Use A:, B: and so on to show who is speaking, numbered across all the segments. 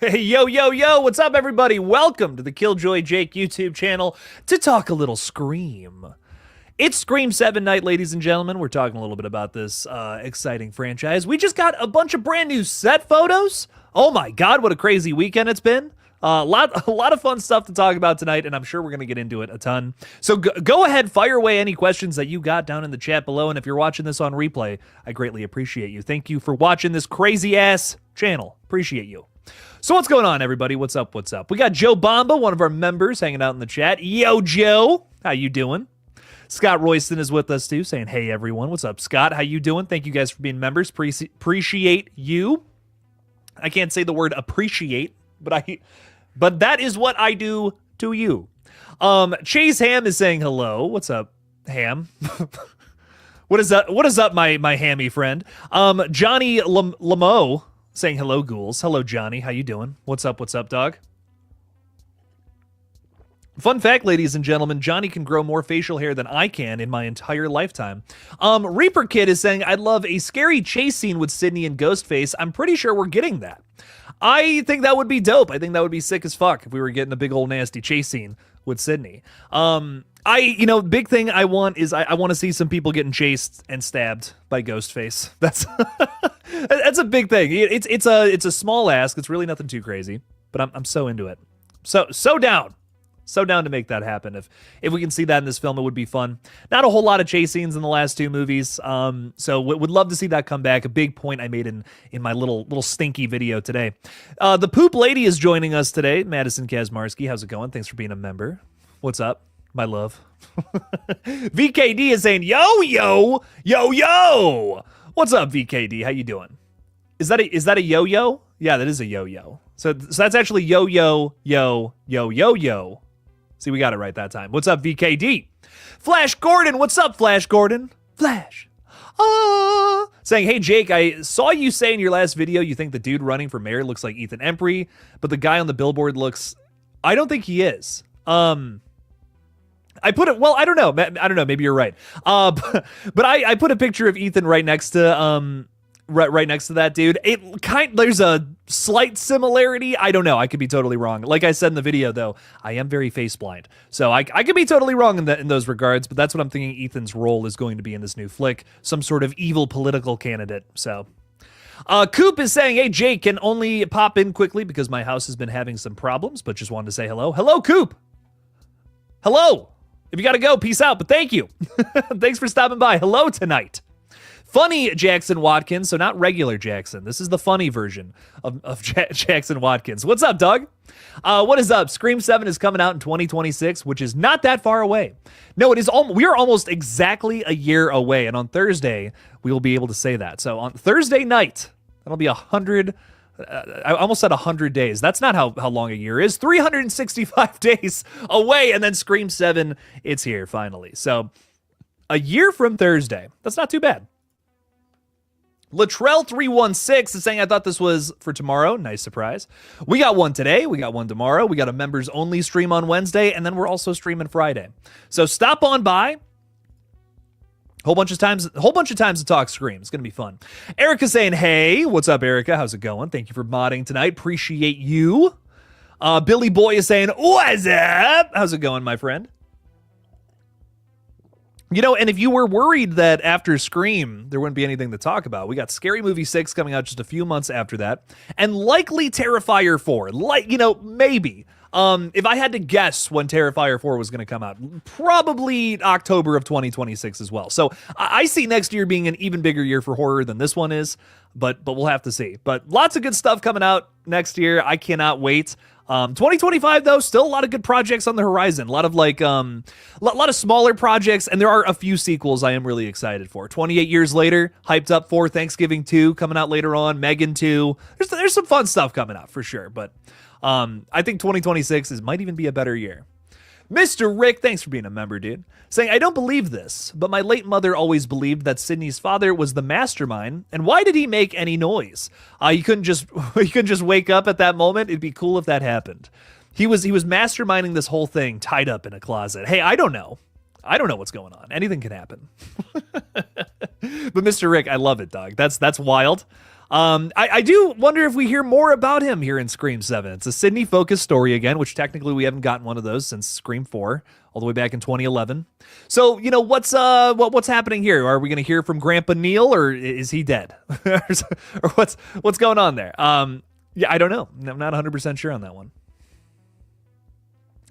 A: Hey, yo, yo, yo, what's up, everybody? Welcome to the KillJoy Jake YouTube channel to talk a little Scream. It's Scream 7 night, ladies and gentlemen. We're talking a little bit about this exciting franchise. We just got a bunch of brand new set photos. Oh my God, what a crazy weekend it's been. A lot of fun stuff to talk about tonight, and I'm sure we're going to get into it a ton. So go ahead, fire away any questions that you got down in the chat below, and if you're watching this on replay, I greatly appreciate you. Thank you for watching this crazy-ass channel. Appreciate you. So what's going on, everybody? What's up? What's up? We got Joe Bomba, one of our members, hanging out in the chat. Yo, Joe. How you doing? Scott Royston is with us, too, saying, hey, everyone. What's up, Scott? How you doing? Thank you guys for being members. Appreciate you. I can't say the word appreciate, but that is what I do to you. Chase Ham is saying hello. What's up, Ham? What is up, my hammy friend? Johnny Lamo saying hello, ghouls. Hello, Johnny. How you doing? What's up, dog? Fun fact, ladies and gentlemen, Johnny can grow more facial hair than I can in my entire lifetime. Reaper Kid is saying, I'd love a scary chase scene with Sydney and Ghostface. I'm pretty sure we're getting that. I think that would be dope. I think that would be sick as fuck if we were getting a big old nasty chase scene with Sydney. Big thing I want is I want to see some people getting chased and stabbed by Ghostface. That's a big thing. It's a small ask. It's really nothing too crazy, but I'm so into it. So down. So down to make that happen. If we can see that in this film, it would be fun. Not a whole lot of chase scenes in the last two movies, so would love to see that come back. A big point I made in my little stinky video today. The Poop Lady is joining us today. Madison Kazmarski, how's it going? Thanks for being a member. What's up, my love? VKD is saying, yo, yo, yo, yo. What's up, VKD? How you doing? Is that a yo-yo? Yeah, that is a yo-yo. So that's actually yo-yo, yo, yo, yo, yo. See, we got it right that time. What's up, VKD? Flash Gordon, what's up, Flash Gordon? Flash. Saying, hey, Jake, I saw you say in your last video you think the dude running for mayor looks like Ethan Embry, but the guy on the billboard I don't think he is. I put it, well, I don't know, maybe you're right. But I put a picture of Ethan right next to, right next to that dude. There's a slight similarity. I don't know. I could be totally wrong. Like I said in the video, though, I am very face blind, so I could be totally wrong in those regards. But that's what I'm thinking. Ethan's role is going to be in this new flick, some sort of evil political candidate. So, Coop is saying, "Hey, Jake, can only pop in quickly because my house has been having some problems, but just wanted to say hello. Hello, Coop. Hello. If you gotta go, peace out. But thank you. Thanks for stopping by. Hello tonight." Funny Jackson Watkins, so not regular Jackson. This is the funny version of Jackson Watkins. What's up, Doug? What is up? Scream 7 is coming out in 2026, which is not that far away. No, it is. We are almost exactly a year away, and on Thursday, we will be able to say that. So on Thursday night, that'll be 100... I almost said 100 days. That's not how long a year is. 365 days away, and then Scream 7, it's here finally. So a year from Thursday. That's not too bad. Latrell316 is saying, I thought this was for tomorrow. Nice surprise. We got one today. We got one tomorrow. We got a members only stream on Wednesday, and then we're also streaming Friday. So stop on by. Whole bunch of times to talk Scream. It's gonna be fun. Erica's saying, hey, what's up, Erica? How's it going? Thank you for modding tonight. Appreciate you. Billy Boy is saying, what's up? How's it going, my friend? You know, and if you were worried that after Scream, there wouldn't be anything to talk about, we got Scary Movie 6 coming out just a few months after that, and likely Terrifier 4. Maybe. If I had to guess when Terrifier 4 was going to come out, probably October of 2026 as well. So I see next year being an even bigger year for horror than this one is, but we'll have to see. But lots of good stuff coming out next year. I cannot wait. 2025 though, still a lot of good projects on the horizon. A lot of lot of smaller projects, and there are a few sequels I am really excited for. 28 Years Later, hyped up for. Thanksgiving 2 coming out later on. Megan 2. There's some fun stuff coming out for sure, but I think 2026 might even be a better year. Mr. Rick, thanks for being a member, dude. Saying, I don't believe this, but my late mother always believed that Sydney's father was the mastermind, and why did he make any noise? He couldn't just wake up at that moment. It'd be cool if that happened. He was masterminding this whole thing tied up in a closet. Hey, I don't know. I don't know what's going on. Anything can happen. But Mr. Rick, I love it, dog. That's wild. I do wonder if we hear more about him here in Scream 7. It's a Sydney-focused story again, which technically we haven't gotten one of those since Scream 4, all the way back in 2011. So, what's happening here? Are we going to hear from Grandpa Neil, or is he dead? Or what's going on there? Yeah, I don't know. I'm not 100% sure on that one.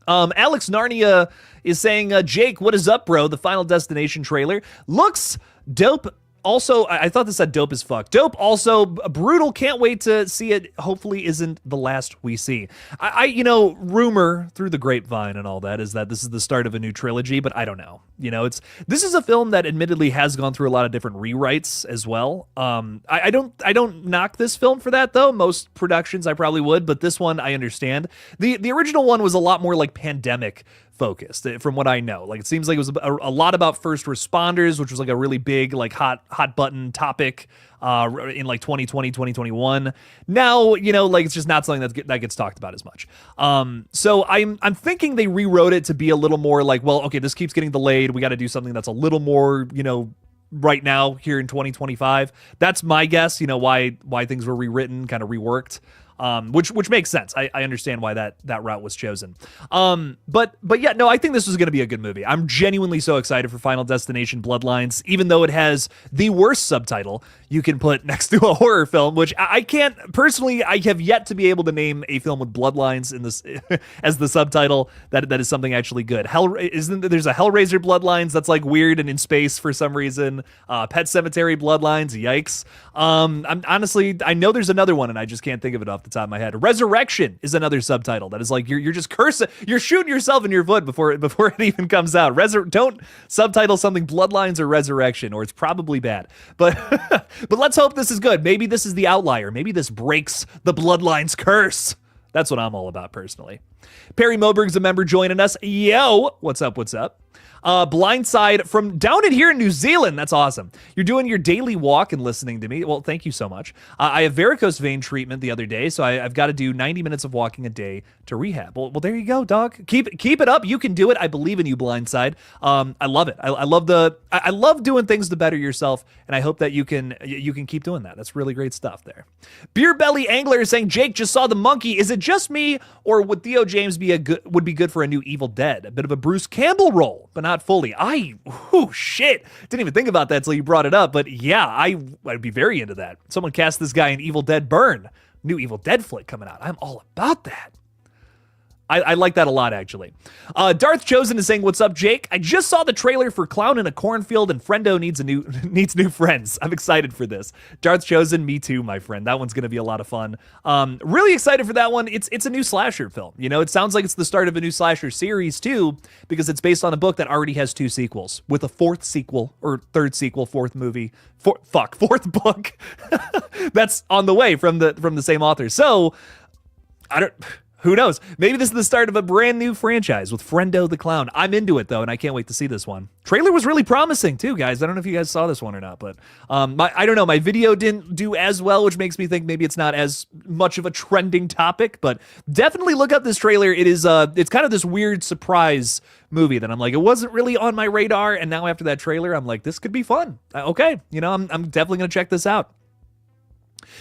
A: Alex Narnia is saying, Jake, what is up, bro? The Final Destination trailer looks dope. Also, I thought this said dope as fuck. Dope, also brutal. Can't wait to see it. Hopefully isn't the last we see. Rumor through the grapevine and all that is that this is the start of a new trilogy, but I don't know. This is a film that admittedly has gone through a lot of different rewrites as well. I don't knock this film for that though. Most productions I probably would, but this one I understand. The original one was a lot more like pandemic focused from what I know. Like, it seems like it was a lot about first responders, which was like a really big, like hot button topic in like 2020, 2021. Now, like it's just not something that gets talked about as much. So I'm thinking they rewrote it to be a little more like, well, okay, this keeps getting delayed. We got to do something that's a little more, right now here in 2025. That's my guess, why things were rewritten, kind of reworked. Which makes sense. I understand why that route was chosen. But yeah, no, I think this is going to be a good movie. I'm genuinely so excited for Final Destination Bloodlines, even though it has the worst subtitle you can put next to a horror film, which I can't personally. I have yet to be able to name a film with bloodlines in this as the subtitle that is something actually good. There's a Hellraiser Bloodlines that's like weird and in space for some reason. Pet Sematary Bloodlines, yikes. I'm honestly, I know there's another one and I just can't think of it off the top of my head. Resurrection is another subtitle that is like you're just cursing, you're shooting yourself in your foot before it even comes out. Don't subtitle something Bloodlines or Resurrection, or it's probably bad. But let's hope this is good. Maybe this is the outlier. Maybe this breaks the Bloodlines curse. That's what I'm all about personally. Perry Moberg's a member joining us. Yo, what's up? What's up? Blindside from down in here in New Zealand. That's awesome. You're doing your daily walk and listening to me. Well, thank you so much. I have varicose vein treatment the other day, so I've got to do 90 minutes of walking a day to rehab. Well, there you go, dog. Keep it up. You can do it. I believe in you, Blindside. I love it. I love doing things to better yourself, and I hope that you can keep doing that. That's really great stuff there. Beer Belly Angler is saying, Jake just saw The Monkey. Is it just me, or would Theo James would be good for a new Evil Dead? A bit of a Bruce Campbell role, but not fully. Shit. Didn't even think about that until you brought it up, but yeah, I'd be very into that. Someone cast this guy in Evil Dead Burn. New Evil Dead flick coming out. I'm all about that. I like that a lot, actually. Darth Chosen is saying, what's up, Jake? I just saw the trailer for Clown in a Cornfield, and Friendo needs new friends. I'm excited for this. Darth Chosen, me too, my friend. That one's going to be a lot of fun. Really excited for that one. It's a new slasher film. It sounds like it's the start of a new slasher series, too, because it's based on a book that already has 2 sequels, with a 4th sequel, or 3rd sequel, 4th movie, 4th book that's on the way from the same author. So, who knows? Maybe this is the start of a brand new franchise with Friendo the Clown. I'm into it, though, and I can't wait to see this one. Trailer was really promising, too, guys. I don't know if you guys saw this one or not, but I don't know. My video didn't do as well, which makes me think maybe it's not as much of a trending topic, but definitely look up this trailer. It's kind of this weird surprise movie that I'm like, it wasn't really on my radar, and now after that trailer, I'm like, this could be fun. Okay, I'm definitely going to check this out.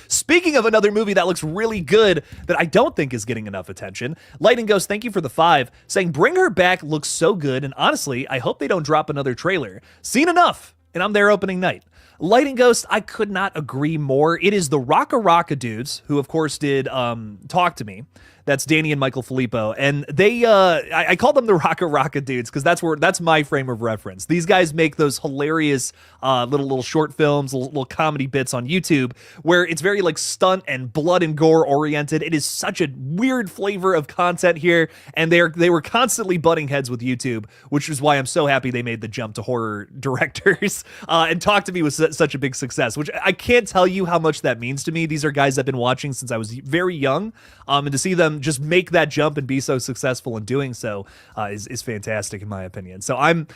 A: Speaking of another movie that looks really good that I don't think is getting enough attention, Light & Ghost, thank you for the 5, saying Bring Her Back looks so good, and honestly, I hope they don't drop another trailer. Seen enough, and I'm there opening night. Light & Ghost, I could not agree more. It is the Rocka Rocka dudes, who of course did Talk to Me. That's Danny and Michael Filippo, and they I call them the Rocka Rocka dudes because that's my frame of reference. These guys make those hilarious little short films, little comedy bits on YouTube where it's very like stunt and blood and gore oriented. It is such a weird flavor of content here, and they were constantly butting heads with YouTube, which is why I'm so happy they made the jump to horror directors. And Talk to Me was such a big success, which I can't tell you how much that means to me. These are guys I've been watching since I was very young, and to see them just make that jump and be so successful in doing so is fantastic in my opinion. So I'm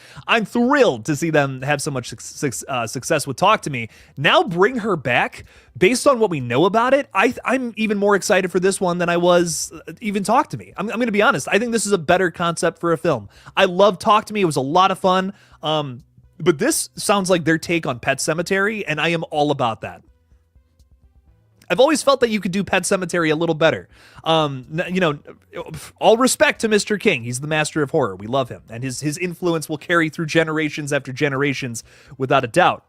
A: thrilled to see them have so much success with Talk to Me. Now Bring Her Back, based on what we know about it, I'm even more excited for this one than I was even Talk to Me. I'm going to be honest. I think this is a better concept for a film. I love Talk to Me. It was a lot of fun. But this sounds like their take on Pet Sematary, and I am all about that. I've always felt that you could do Pet Sematary a little better. All respect to Mr. King. He's the master of horror. We love him, and his influence will carry through generations after generations, without a doubt.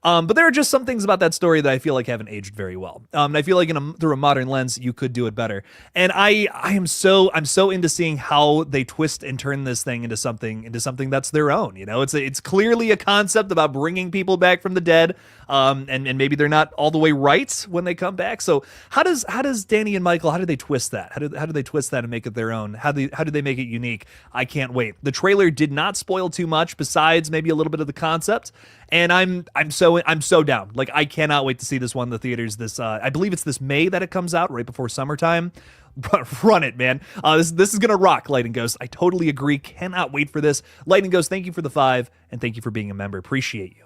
A: But there are just some things about that story that I feel like haven't aged very well. And I feel like through a modern lens, you could do it better. And I'm so into seeing how they twist and turn this thing into something that's their own. It's clearly a concept about bringing people back from the dead. And maybe they're not all the way right when they come back. So how does Danny and Michael, how do they twist that? How do they twist that and make it their own? How do they make it unique? I can't wait. The trailer did not spoil too much besides maybe a little bit of the concept. And I'm so down. Like, I cannot wait to see this one in the theaters. I believe it's this May that it comes out, right before summertime. Run it, man. This is gonna rock, Lightning Ghost. I totally agree. Cannot wait for this. Lightning Ghost, thank you for the 5, and thank you for being a member. Appreciate you.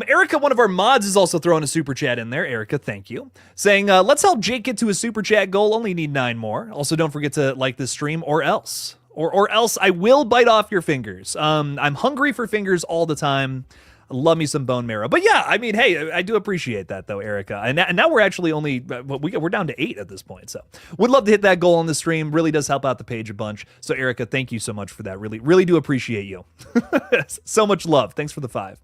A: Erica, one of our mods, is also throwing a super chat in there. Erica, thank you. Saying, let's help Jake get to his super chat goal. Only need 9 more. Also, don't forget to like this stream, or else. Or else I will bite off your fingers. I'm hungry for fingers all the time. Love me some bone marrow. But yeah, I mean, hey, I do appreciate that, though, Erica. And now we're actually we're down to 8 at this point. So would love to hit that goal on the stream. Really does help out the page a bunch. So Erica, thank you so much for that. Really, really do appreciate you. So much love. Thanks for the 5.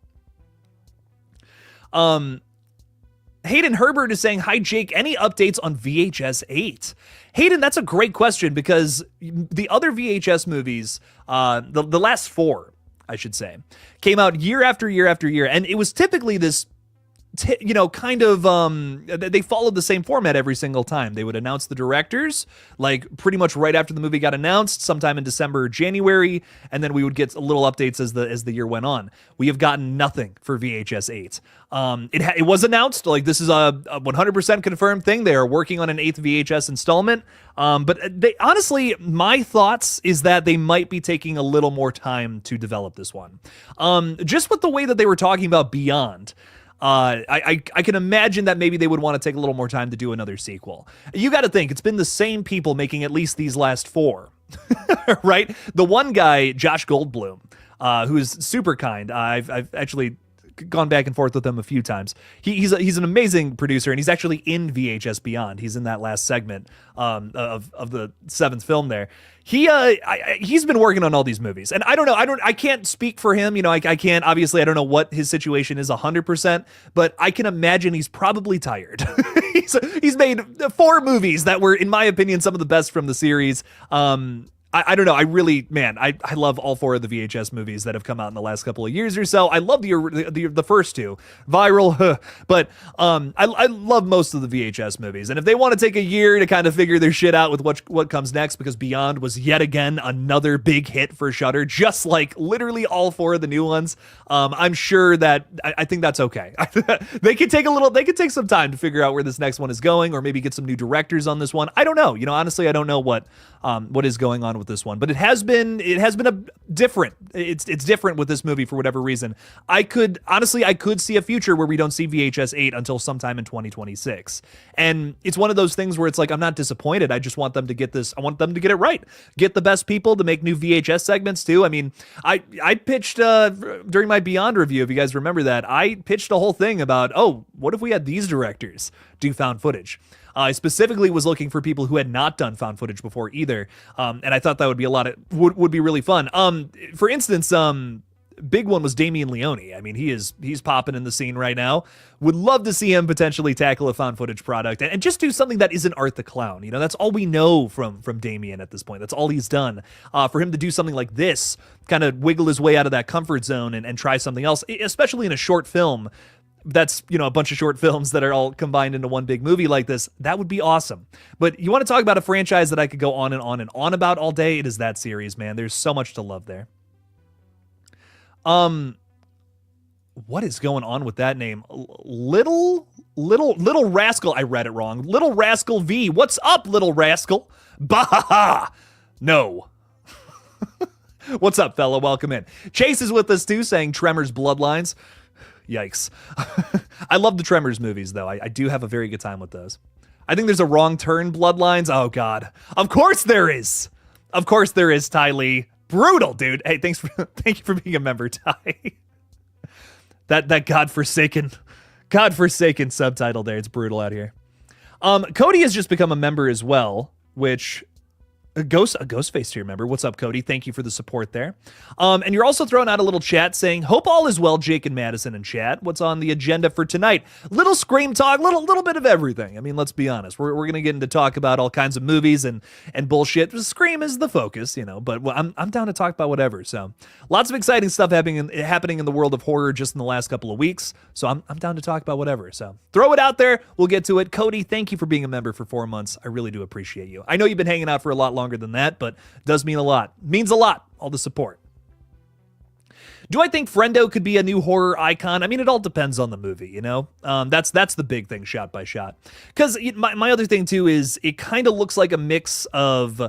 A: Hayden Herbert is saying, hi, Jake, any updates on VHS 8? Hayden, that's a great question, because the other VHS movies, the last 4, I should say, came out year after year after year. And it was typically this, they followed the same format every single time. They would announce the directors, like pretty much right after the movie got announced, sometime in December or January, and then we would get little updates as the year went on. We have gotten nothing for VHS 8. It was announced, like, this is a 100% confirmed thing. They are working on an 8th VHS installment. But honestly, my thoughts is that they might be taking a little more time to develop this one. Just with the way that they were talking about Beyond, I can imagine that maybe they would want to take a little more time to do another sequel. You got to think, it's been the same people making at least these last 4, right? The one guy, Josh Goldblum, who is super kind. I've actually gone back and forth with him a few times. He's an amazing producer, and he's actually in VHS Beyond. He's in that last segment of the 7th film there. He's been working on all these movies, and I can't speak for him. I can't, obviously, I don't know what his situation is 100%, but I can imagine he's probably tired. He's made 4 movies that were, in my opinion, some of the best from the series. I don't know. I love all 4 of the VHS movies that have come out in the last couple of years or so. I love the first 2, Viral, but I love most of the VHS movies. And if they want to take a year to kind of figure their shit out with what comes next, because Beyond was yet again another big hit for Shudder, just like literally all 4 of the new ones, I'm sure that I think that's okay. They could take some time to figure out where this next one is going, or maybe get some new directors on this one. I don't know. Honestly, I don't know what is going on with this one, but it has been different. It's different with this movie for whatever reason. I could see a future where we don't see VHS 8 until sometime in 2026. And it's one of those things where it's like, I'm not disappointed. I just want them to get this. I want them to get it right. Get the best people to make new VHS segments too. I mean, I pitched during my Beyond review, if you guys remember that, I pitched a whole thing about, what if we had these directors do found footage? I specifically was looking for people who had not done found footage before either, and I thought that would be would be really fun. For instance, big one was Damien Leone. I mean, he's popping in the scene right now. Would love to see him potentially tackle a found footage product and just do something that isn't Art the Clown. That's all we know from Damien at this point. That's all he's done. For him to do something like this, kind of wiggle his way out of that comfort zone and try something else, especially in a short film. That's, a bunch of short films that are all combined into one big movie like this. That would be awesome. But you want to talk about a franchise that I could go on and on and on about all day? It is that series, man. There's so much to love there. What is going on with that name? Little Rascal. I read it wrong. Little Rascal V. What's up, Little Rascal? Bah! No. What's up, fella? Welcome in. Chase is with us too, saying Tremors Bloodlines. Yikes. I love the Tremors movies, though. I do have a very good time with those. I think there's a Wrong Turn Bloodlines. Oh, God. Of course there is. Of course there is, Ty Lee. Brutal, dude. Hey, thank you for being a member, Ty. That godforsaken Godforsaken subtitle there. It's brutal out here. Cody has just become a member as well, which a Ghostface tier member. What's up, Cody? Thank you for the support there. And you're also throwing out a little chat saying, hope all is well, Jake and Madison in chat. What's on the agenda for tonight? Little Scream talk, little bit of everything. I mean, let's be honest. We're going to get into talk about all kinds of movies and bullshit. Scream is the focus, you know, but I'm down to talk about whatever. So lots of exciting stuff happening in the world of horror just in the last couple of weeks. So I'm down to talk about whatever. So throw it out there. We'll get to it. Cody, thank you for being a member for 4 months. I really do appreciate you. I know you've been hanging out for a lot longer than that, but does mean a lot. Means a lot, all the support. Do I think Friendo could be a new horror icon? I mean, it all depends on the movie, you know? That's the big thing, shot by shot. Because my other thing, too, is it kind of looks like a mix of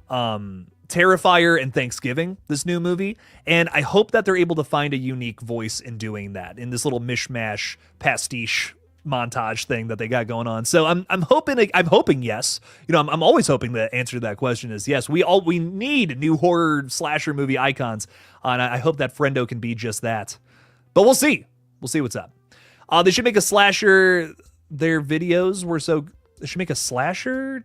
A: Terrifier and Thanksgiving, this new movie. And I hope that they're able to find a unique voice in doing that, in this little mishmash pastiche montage thing that they got going on. So I'm hoping yes. You know, I'm always hoping the answer to that question is yes. We need new horror slasher movie icons, and I hope that Friendo can be just that. But we'll see. We'll see what's up. They should make a slasher. Their videos were so. They should make a slasher.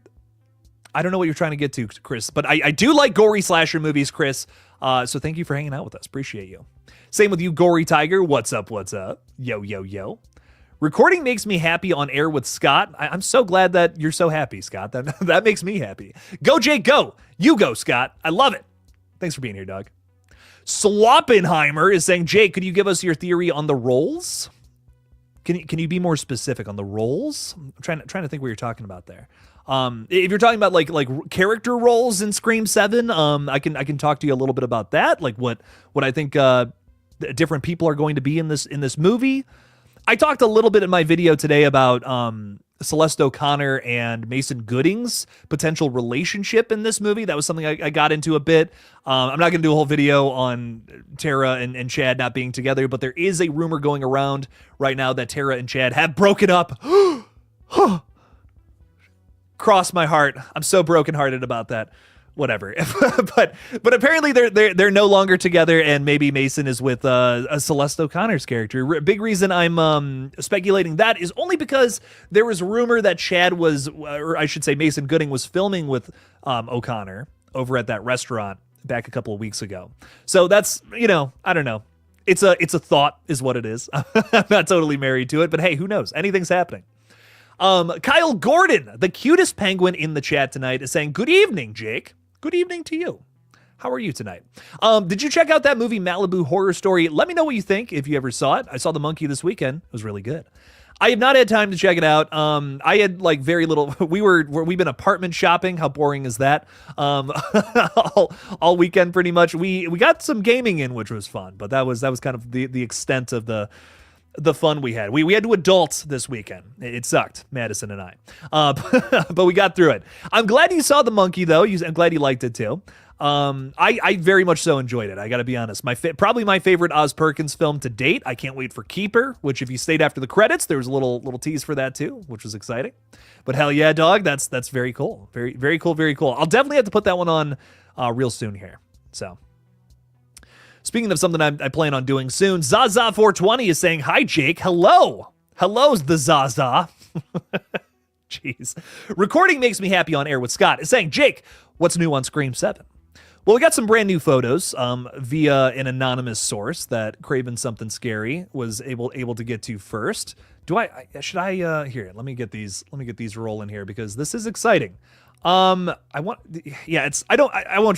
A: I don't know what you're trying to get to, Chris, but I do like gory slasher movies, Chris. So thank you for hanging out with us. Appreciate you. Same with you, Gory Tiger. What's up? What's up? Yo, yo, yo. Recording makes me happy on air with Scott. I'm so glad that you're so happy, Scott. That makes me happy. Go, Jake, go. You go, Scott. I love it. Thanks for being here, dog. Swappenheimer is saying, Jake, could you give us your theory on the roles? Can you be more specific on the roles? I'm trying to think what you're talking about there. If you're talking about like character roles in Scream 7, I can talk to you a little bit about that. Like what I think different people are going to be in this movie. I talked a little bit in my video today about Celeste O'Connor and Mason Gooding's potential relationship in this movie. That was something I got into a bit. I'm not going to do a whole video on Tara and Chad not being together, but there is a rumor going around right now that Tara and Chad have broken up. Cross my heart. I'm so brokenhearted about that. Whatever, but apparently they're no longer together, and maybe Mason is with a Celeste O'Connor's character. Big reason I'm speculating that is only because there was a rumor that Chad was, or I should say Mason Gooding was filming with O'Connor over at that restaurant back a couple of weeks ago. So that's, you know, I don't know. It's a thought is what it is. I'm not totally married to it, but hey, who knows? Anything's happening. Kyle Gordon, the cutest penguin in the chat tonight, is saying, good evening, Jake. Good evening to you. How are you tonight? Did you check out that movie Malibu Horror Story? Let me know what you think if you ever saw it. I saw The Monkey this weekend. It was really good. I have not had time to check it out. I had like very little. We've been apartment shopping. How boring is that? All weekend pretty much. We got some gaming in, which was fun, but that was kind of the extent of the fun we had. We had to adult this weekend. It sucked, Madison and I. But we got through it. I'm glad you saw The Monkey, though. I'm glad you liked it, too. I very much so enjoyed it. I got to be honest. Probably my favorite Oz Perkins film to date. I can't wait for Keeper, which if you stayed after the credits, there was a little tease for that, too, which was exciting. But hell yeah, dog. That's very cool. Very, very cool. Very cool. I'll definitely have to put that one on real soon here. So. Speaking of something I plan on doing soon, Zaza420 is saying, hi, Jake. Hello. Hello's the Zaza. Jeez. Recording makes me happy on air with Scott is saying, Jake, what's new on Scream 7? Well, we got some brand new photos via an anonymous source that Craven Something Scary was able to get to first. Should I here, let me get these rolling here because this is exciting. I won't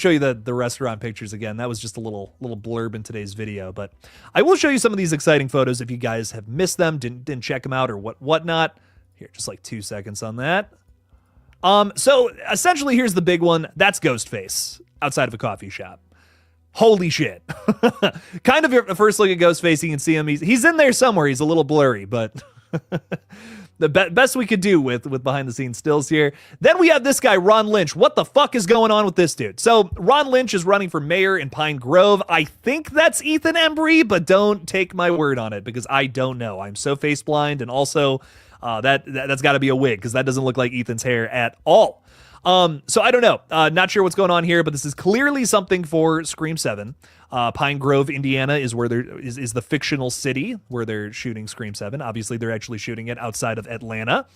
A: show you the restaurant pictures again. That was just a little blurb in today's video, but I will show you some of these exciting photos if you guys have missed them, didn't check them out or whatnot. Here, just like 2 seconds on that. So essentially here's the big one. That's Ghostface outside of a coffee shop. Holy shit. Kind of your first look at Ghostface, you can see him. He's in there somewhere. He's a little blurry, but the best we could do with behind the scenes stills here. Then we have this guy, Ron Lynch. What the fuck is going on with this dude? So Ron Lynch is running for mayor in Pine Grove. I think that's Ethan Embry, but don't take my word on it because I don't know. I'm so face blind, and also that's got to be a wig because that doesn't look like Ethan's hair at all. So I don't know. Not sure what's going on here, but this is clearly something for Scream 7. Pine Grove, Indiana is where is the fictional city where they're shooting Scream 7. Obviously, they're actually shooting it outside of Atlanta.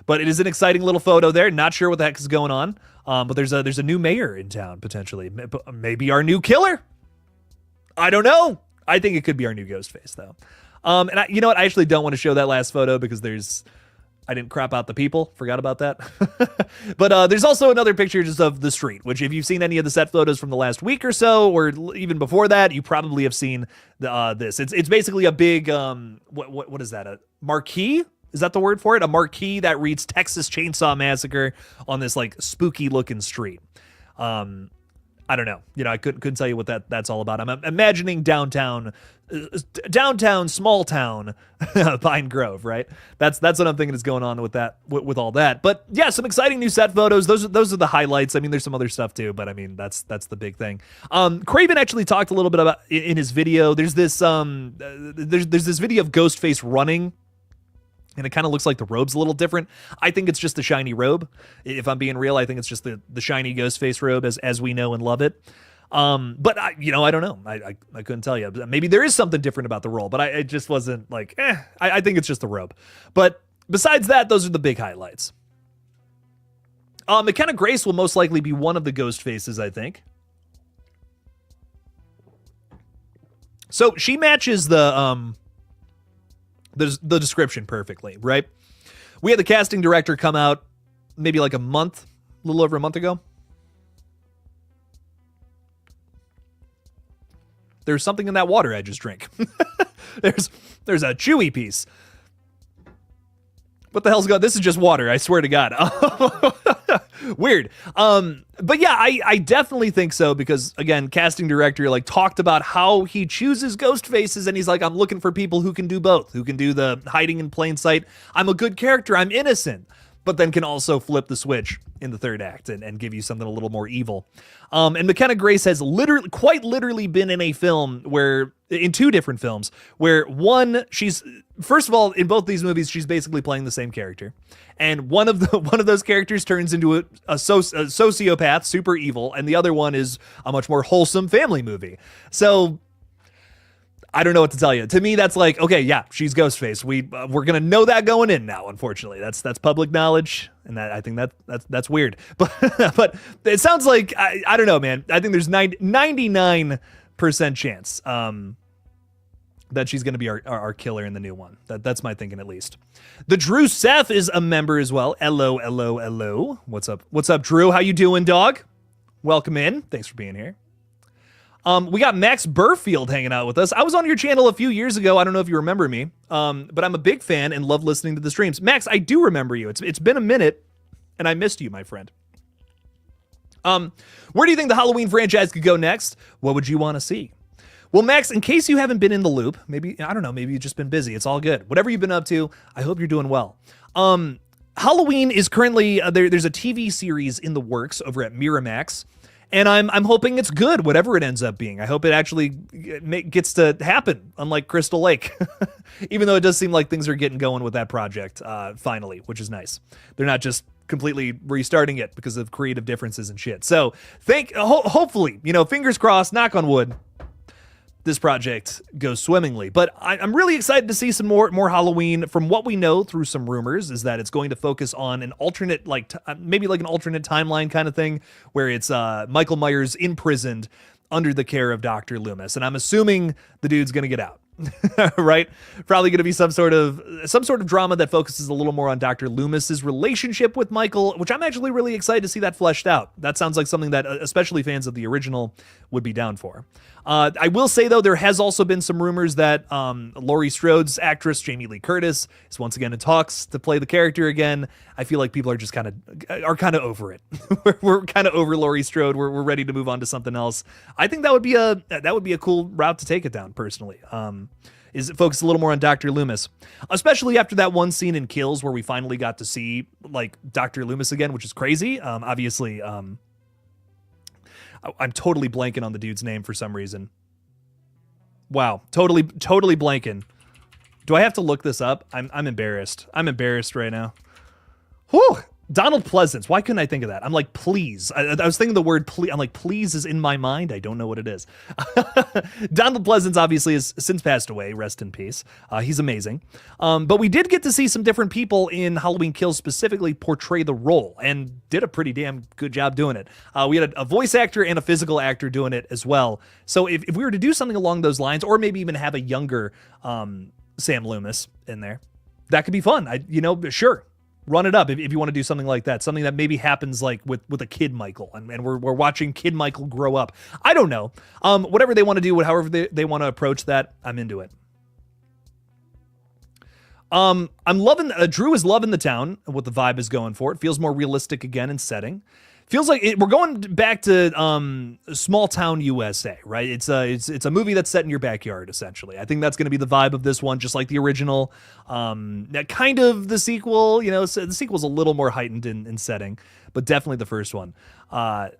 A: But it is an exciting little photo there. Not sure what the heck is going on. But there's a new mayor in town, potentially. Maybe our new killer. I don't know. I think it could be our new Ghostface, though. And you know what? I actually don't want to show that last photo because I didn't crop out the people. Forgot about that. But there's also another picture just of the street, which if you've seen any of the set photos from the last week or so, or even before that, you probably have seen this. It's basically a big, what is that? A marquee? Is that the word for it? A marquee that reads Texas Chainsaw Massacre on this like spooky looking street. I don't know. You know, I couldn't tell you what that's all about. I'm imagining downtown, small town, Pine Grove, right? That's what I'm thinking is going on with that, with all that. But yeah, some exciting new set photos. Those are the highlights. I mean, there's some other stuff too, but I mean, that's the big thing. Craven actually talked a little bit about in his video. There's this there's this video of Ghostface running. And it kind of looks like the robe's a little different. I think it's just the shiny robe. If I'm being real, I think it's just the shiny Ghostface robe as we know and love it. But I don't know. I couldn't tell you. Maybe there is something different about the role, but I just wasn't like, I think it's just the robe. But besides that, those are the big highlights. McKenna Grace will most likely be one of the ghost faces, I think. So she matches the description perfectly, right? We had the casting director come out maybe like a little over a month ago. There's something in that water I just drank. there's a chewy piece. What the hell's going on? This is just water, I swear to God. Weird. But yeah, I definitely think so because, again, casting director like talked about how he chooses ghost faces, and he's like, I'm looking for people who can do both, who can do the hiding in plain sight. I'm a good character, I'm innocent, but then can also flip the switch in the third act and give you something a little more evil. And McKenna Grace has quite literally been in a film in two different films where first of all, in both these movies, she's basically playing the same character. And one of those characters turns into a sociopath, super evil, and the other one is a much more wholesome family movie. So I don't know what to tell you. To me, that's like, okay, yeah, she's Ghostface. We're gonna know that going in now. Unfortunately, that's public knowledge, and I think that's weird. But it sounds like I don't know, man. I think there's 99% chance that she's gonna be our killer in the new one. That's my thinking at least. The Drew Seth is a member as well. Hello. What's up, Drew? How you doing, dog? Welcome in. Thanks for being here. We got Max Burfield hanging out with us. I was on your channel a few years ago. I don't know if you remember me, but I'm a big fan and love listening to the streams. Max, I do remember you. It's been a minute, and I missed you, my friend. Where do you think the Halloween franchise could go next? What would you want to see? Well, Max, in case you haven't been in the loop, maybe you've just been busy. It's all good. Whatever you've been up to, I hope you're doing well. Halloween is currently, there's a TV series in the works over at Miramax. And I'm hoping it's good, whatever it ends up being. I hope it actually gets to happen, unlike Crystal Lake. Even though it does seem like things are getting going with that project, finally, which is nice. They're not just completely restarting it because of creative differences and shit. So hopefully, fingers crossed, knock on wood, this project goes swimmingly. But I'm really excited to see some more Halloween. From what we know through some rumors is that it's going to focus on an alternate, maybe like an alternate timeline kind of thing, where it's Michael Myers imprisoned under the care of Dr. Loomis. And I'm assuming the dude's going to get out. Right? Probably going to be some sort of drama that focuses a little more on Dr. Loomis's relationship with Michael, which I'm actually really excited to see that fleshed out. That sounds like something that especially fans of the original would be down for. I will say, though, there has also been some rumors that Laurie Strode's actress, Jamie Lee Curtis, is once again in talks to play the character again. I feel like people are just kind of over it. We're kind of over Laurie Strode. We're ready to move on to something else. I think that would be a cool route to take it down, personally. Is focus a little more on Dr. Loomis, especially after that one scene in Kills where we finally got to see like Dr. Loomis again, which is crazy. Obviously, I'm totally blanking on the dude's name for some reason. Wow, totally blanking. Do I have to look this up? I'm embarrassed. I'm embarrassed right now. Whew. Donald Pleasance. Why couldn't I think of that? I'm like, please. I was thinking the word please. I'm like, please is in my mind. I don't know what it is. Donald Pleasance obviously has since passed away. Rest in peace. He's amazing. But we did get to see some different people in Halloween Kills specifically portray the role and did a pretty damn good job doing it. We had a voice actor and a physical actor doing it as well. So if we were to do something along those lines, or maybe even have a younger Sam Loomis in there, that could be fun. Sure. Run it up if you want to do something like that. Something that maybe happens like with a Kid Michael, and we're watching Kid Michael grow up. I don't know. Whatever they want to do, however they want to approach that, I'm into it. I'm loving, Drew is loving the town, what the vibe is going for. It feels more realistic again in setting. Feels like we're going back to small town USA, right? It's a movie that's set in your backyard, essentially. I think that's going to be the vibe of this one, just like the original. Kind of the sequel, so the sequel's a little more heightened in setting, but definitely the first one.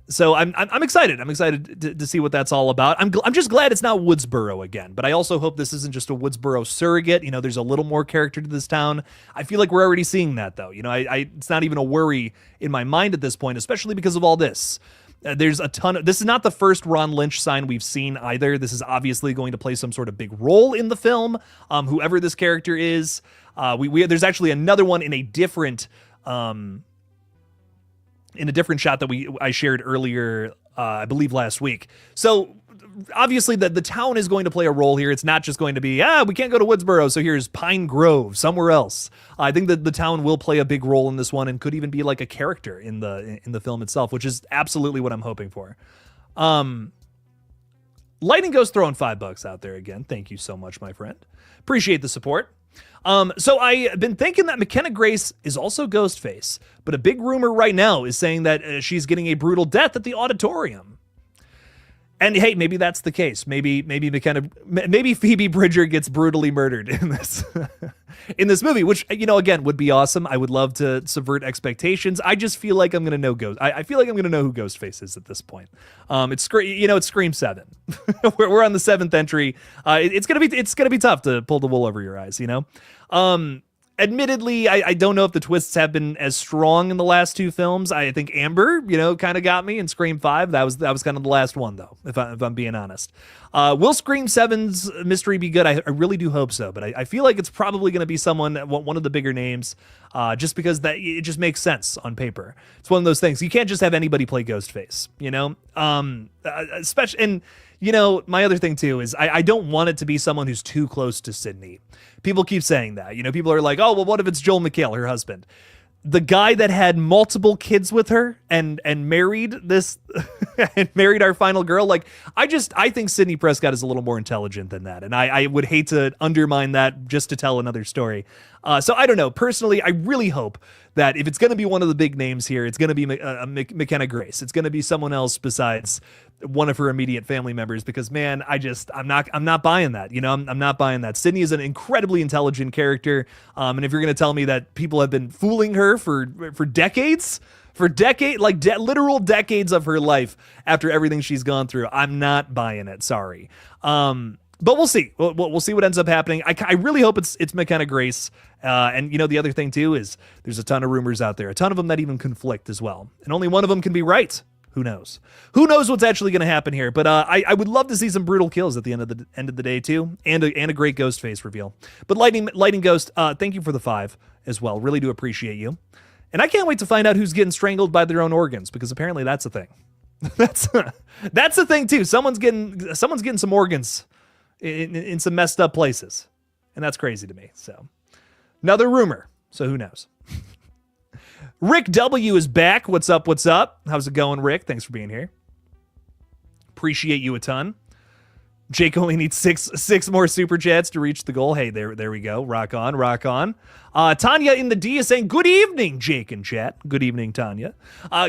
A: So I'm excited. I'm excited to see what that's all about. I'm just glad it's not Woodsboro again, but I also hope this isn't just a Woodsboro surrogate. There's a little more character to this town. I feel like we're already seeing that, though. It's not even a worry in my mind at this point, especially because of all this. There's a ton of, this is not the first Ron Lynch sign we've seen either. This is obviously going to play some sort of big role in the film. Whoever this character is, there's actually another one in a different shot that I shared earlier, I believe last week. So obviously the town is going to play a role here. It's not just going to be, we can't go to Woodsboro, so here's Pine Grove, somewhere else. I think that the town will play a big role in this one and could even be like a character in the film itself, which is absolutely what I'm hoping for. Lightning Ghost throwing $5 out there again. Thank you so much, my friend. Appreciate the support. So I've been thinking that McKenna Grace is also Ghostface, but a big rumor right now is saying that she's getting a brutal death at the auditorium. And hey, maybe that's the case. Maybe Phoebe Bridger gets brutally murdered in this in this movie, which again would be awesome. I would love to subvert expectations. I just feel like I'm gonna know I feel like I'm gonna know who Ghostface is at this point. It's Scream 7. we're on the 7th entry. It's gonna be tough to pull the wool over your eyes. Admittedly, I don't know if the twists have been as strong in the last two films. I think Amber, kind of got me in Scream 5. That was kind of the last one, though, if I'm being honest. Will Scream 7's mystery be good? I really do hope so, but I feel like it's probably going to be one of the bigger names, just because that it just makes sense on paper. It's one of those things. You can't just have anybody play Ghostface, especially, and my other thing too is I don't want it to be someone who's too close to Sydney. People keep saying that. People are like, oh, well, what if it's Joel McHale, her husband? The guy that had multiple kids with her and married this and married our final girl. Like, I think Sidney Prescott is a little more intelligent than that. And I would hate to undermine that just to tell another story. So I don't know. Personally, I really hope that if it's going to be one of the big names here, it's going to be McKenna Grace. It's going to be someone else besides one of her immediate family members, because man, I'm not buying that. I'm not buying that. Sydney is an incredibly intelligent character. And if you're going to tell me that people have been fooling her for decades, literal decades of her life after everything she's gone through, I'm not buying it. Sorry. But we'll see. We'll see what ends up happening. I really hope it's McKenna Grace. And the other thing too is there's a ton of rumors out there, a ton of them that even conflict as well, and only one of them can be right. Who knows? Who knows what's actually going to happen here? But I would love to see some brutal kills at the end of the day too, and a great Ghostface reveal. But Lightning Ghost, thank you for the 5 as well. Really do appreciate you, and I can't wait to find out who's getting strangled by their own organs, because apparently that's a thing. that's a thing too. Someone's getting some organs in some messed up places, and that's crazy to me. So another rumor. So who knows? Rick W is back. What's up? What's up? How's it going, Rick? Thanks for being here. Appreciate you a ton. Jake only needs six more super chats to reach the goal. Hey, there we go. Rock on, rock on. Tanya in the D is saying, good evening, Jake in chat. Good evening, Tanya.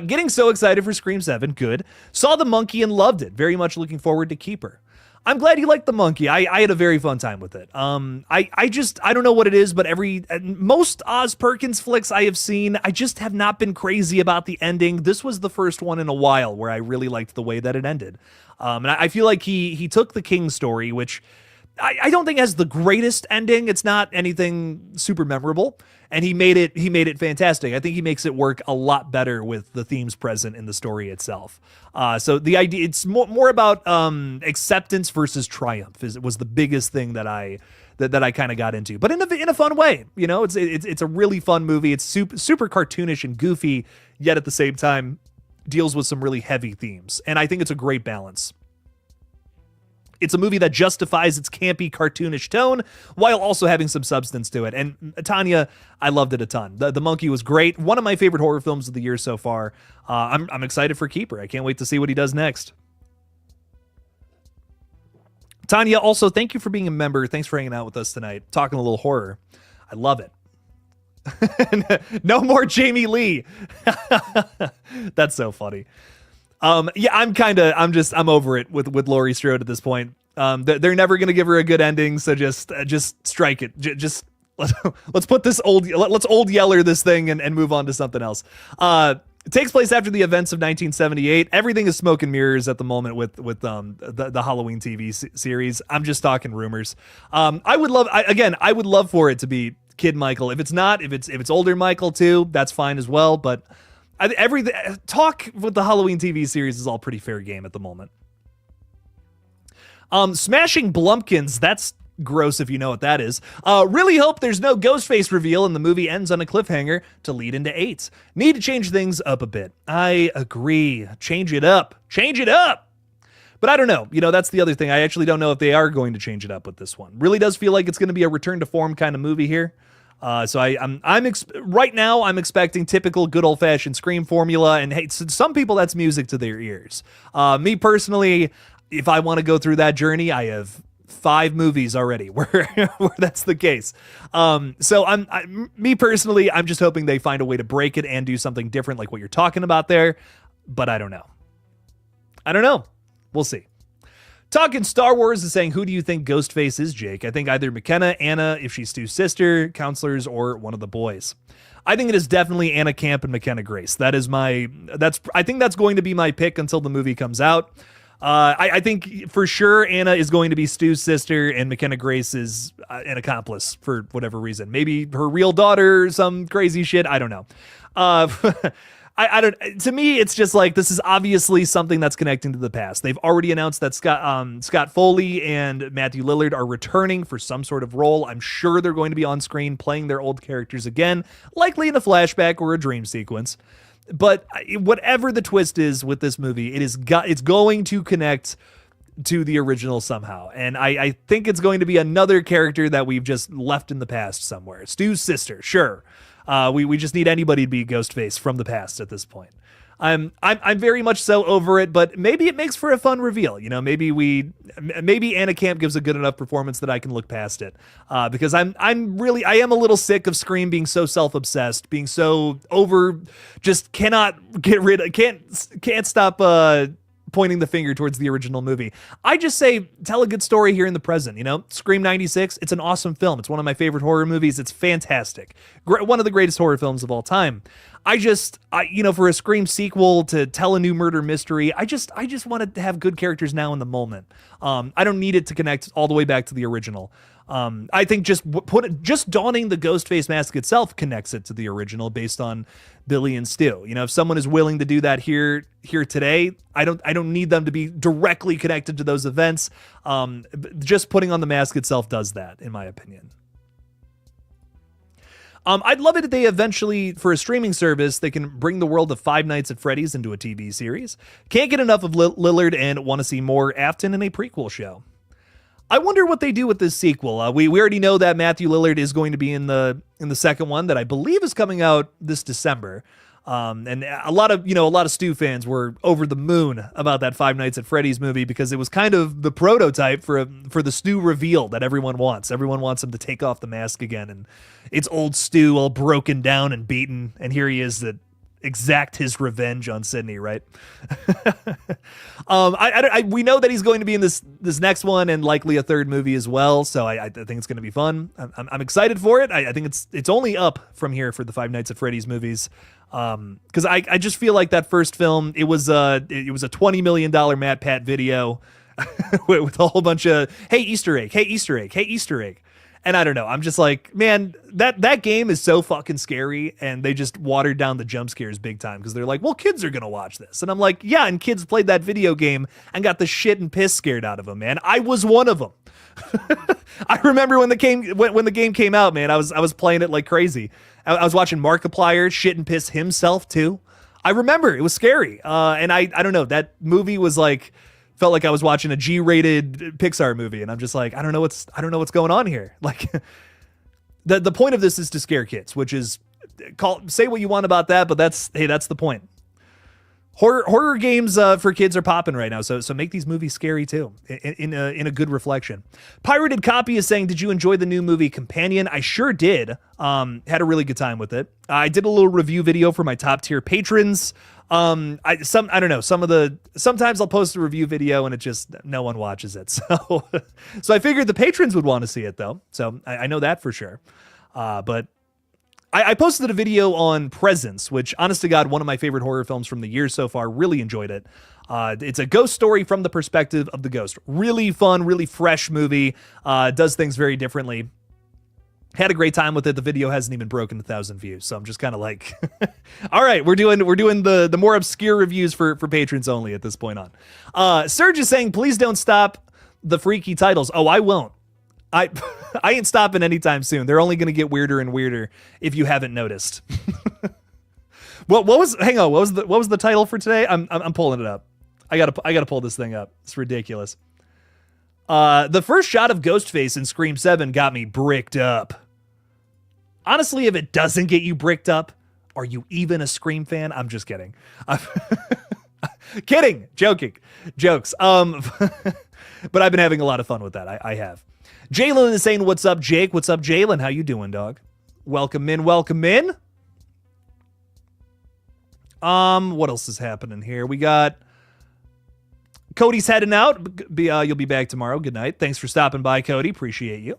A: Getting so excited for Scream 7. Good. Saw the monkey and loved it. Very much looking forward to Keeper. I'm glad you liked the monkey. I had a very fun time with it. I don't know what it is, but most Oz Perkins flicks I have seen, I just have not been crazy about the ending. This was the first one in a while where I really liked the way that it ended. And I feel like he took the King story, which I don't think it has the greatest ending. It's not anything super memorable, and he made it fantastic. I think he makes it work a lot better with the themes present in the story itself. So the idea, it's more about acceptance versus triumph was the biggest thing that I kind of got into, but in a fun way. You know, it's a really fun movie. It's super cartoonish and goofy, yet at the same time deals with some really heavy themes, and I think it's a great balance. It's a movie that justifies its campy, cartoonish tone while also having some substance to it. And Tanya, I loved it a ton. The monkey was great. One of my favorite horror films of the year so far. I'm excited for Keeper. I can't wait to see what he does next. Tanya, also, thank you for being a member. Thanks for hanging out with us tonight, talking a little horror. I love it. No more Jamie Lee. That's so funny. Yeah, I'm over it with Laurie Strode at this point. They're never going to give her a good ending. So just strike it. Just let's put this let's old Yeller this thing and move on to something else. It takes place after the events of 1978. Everything is smoke and mirrors at the moment with the Halloween TV series. I'm just talking rumors. I would love for it to be Kid Michael. If it's not, if it's older Michael too, that's fine as well. But every talk with the Halloween TV series is all pretty fair game at the moment. Smashing Blumpkins, that's gross if you know what that is. Really hope there's no Ghostface reveal and the movie ends on a cliffhanger to lead into 8. Need to change things up a bit. I agree. Change it up. Change it up. But I don't know. You know, that's the other thing. I actually don't know if they are going to change it up with this one. Really does feel like it's going to be a return to form kind of movie here. So right now I'm expecting typical good old fashioned Scream formula, and hey, some people that's music to their ears. Me personally, if I want to go through that journey, I have 5 movies already where that's the case. So me personally, I'm just hoping they find a way to break it and do something different like what you're talking about there. But I don't know. We'll see. Talking Star Wars is saying, who do you think Ghostface is, Jake? I think either McKenna, Anna, if she's Stu's sister, counselors, or one of the boys. I think it is definitely Anna Camp and McKenna Grace. I think that's going to be my pick until the movie comes out. I think for sure Anna is going to be Stu's sister and McKenna Grace is an accomplice for whatever reason. Maybe her real daughter, some crazy shit. I don't know. I don't. To me, it's just like this is obviously something that's connecting to the past. They've already announced that Scott Foley and Matthew Lillard are returning for some sort of role. I'm sure they're going to be on screen playing their old characters again, likely in a flashback or a dream sequence. But whatever the twist is with this movie, it's going to connect to the original somehow. And I think it's going to be another character that we've just left in the past somewhere. Stu's sister, sure. We just need anybody to be Ghostface from the past at this point. I'm very much so over it, but maybe it makes for a fun reveal. You know, maybe Anna Camp gives a good enough performance that I can look past it. Because I am a little sick of Scream being so self-obsessed, being so over, just can't stop pointing the finger towards the original movie. I just say, tell a good story here in the present. You know, Scream 96, it's an awesome film. It's one of my favorite horror movies. It's fantastic. One of the greatest horror films of all time. For a Scream sequel to tell a new murder mystery, I just wanted to have good characters now in the moment. I don't need it to connect all the way back to the original. I think just donning the Ghostface mask itself connects it to the original based on Billy and Stu. You know, if someone is willing to do that here today, I don't need them to be directly connected to those events. Just putting on the mask itself does that, in my opinion. I'd love it if they eventually, for a streaming service, they can bring the world of Five Nights at Freddy's into a TV series. Can't get enough of Lillard and want to see more Afton in a prequel show. I wonder what they do with this sequel. We already know that Matthew Lillard is going to be in the second one that I believe is coming out this December. And a lot of Stu fans were over the moon about that Five Nights at Freddy's movie because it was kind of the prototype for the Stu reveal that everyone wants. Everyone wants him to take off the mask again, and it's old Stu all broken down and beaten, and here he is to exact his revenge on Sydney, right? We know that he's going to be in this next one and likely a third movie as well, so I think it's going to be fun. I'm excited for it. I think it's only up from here for the Five Nights at Freddy's movies. Because I just feel like that first film, it was a $20 million Matt Pat video, with a whole bunch of, hey, Easter egg, hey, Easter egg, hey, Easter egg. And I don't know. I'm just like, man, that game is so fucking scary, and they just watered down the jump scares big time because they're like, well, kids are gonna watch this, and I'm like, yeah, and kids played that video game and got the shit and piss scared out of them, man. I was one of them. I remember when the game came out, man. I was playing it like crazy. I was watching Markiplier shit and piss himself too. I remember it was scary, and I don't know. That movie was like. Felt like I was watching a G-rated Pixar movie, and I'm just like, I don't know what's going on here. Like, the point of this is to scare kids, which is say what you want about that, but that's the point. Horror games for kids are popping right now, so make these movies scary too, in a good reflection. Pirated Copy is saying, did you enjoy the new movie Companion? I sure did. Had a really good time with it. I did a little review video for my top tier patrons. I don't know, sometimes I'll post a review video and it just, no one watches it. So I figured the patrons would want to see it though. So I know that for sure. But I posted a video on Presence, which honest to God, one of my favorite horror films from the year so far. Really enjoyed it. It's a ghost story from the perspective of the ghost. Really fun, really fresh movie. Does things very differently. Had a great time with it. The video hasn't even broken 1,000 views, so I'm just kind of like, all right, we're doing the more obscure reviews for patrons only at this point on. Serge is saying, please don't stop the freaky titles. Oh, I won't. I ain't stopping anytime soon. They're only going to get weirder and weirder if you haven't noticed. What was the title for today? I'm pulling it up. I gotta pull this thing up. It's ridiculous. The first shot of Ghostface in Scream 7 got me bricked up. Honestly, if it doesn't get you bricked up, are you even a Scream fan? I'm just kidding. Kidding. Joking. Jokes. But I've been having a lot of fun with that. I have. Jalen is saying, what's up, Jake? What's up, Jalen? How you doing, dog? Welcome in. Welcome in. What else is happening here? We got Cody's heading out. You'll be back tomorrow. Good night. Thanks for stopping by, Cody. Appreciate you.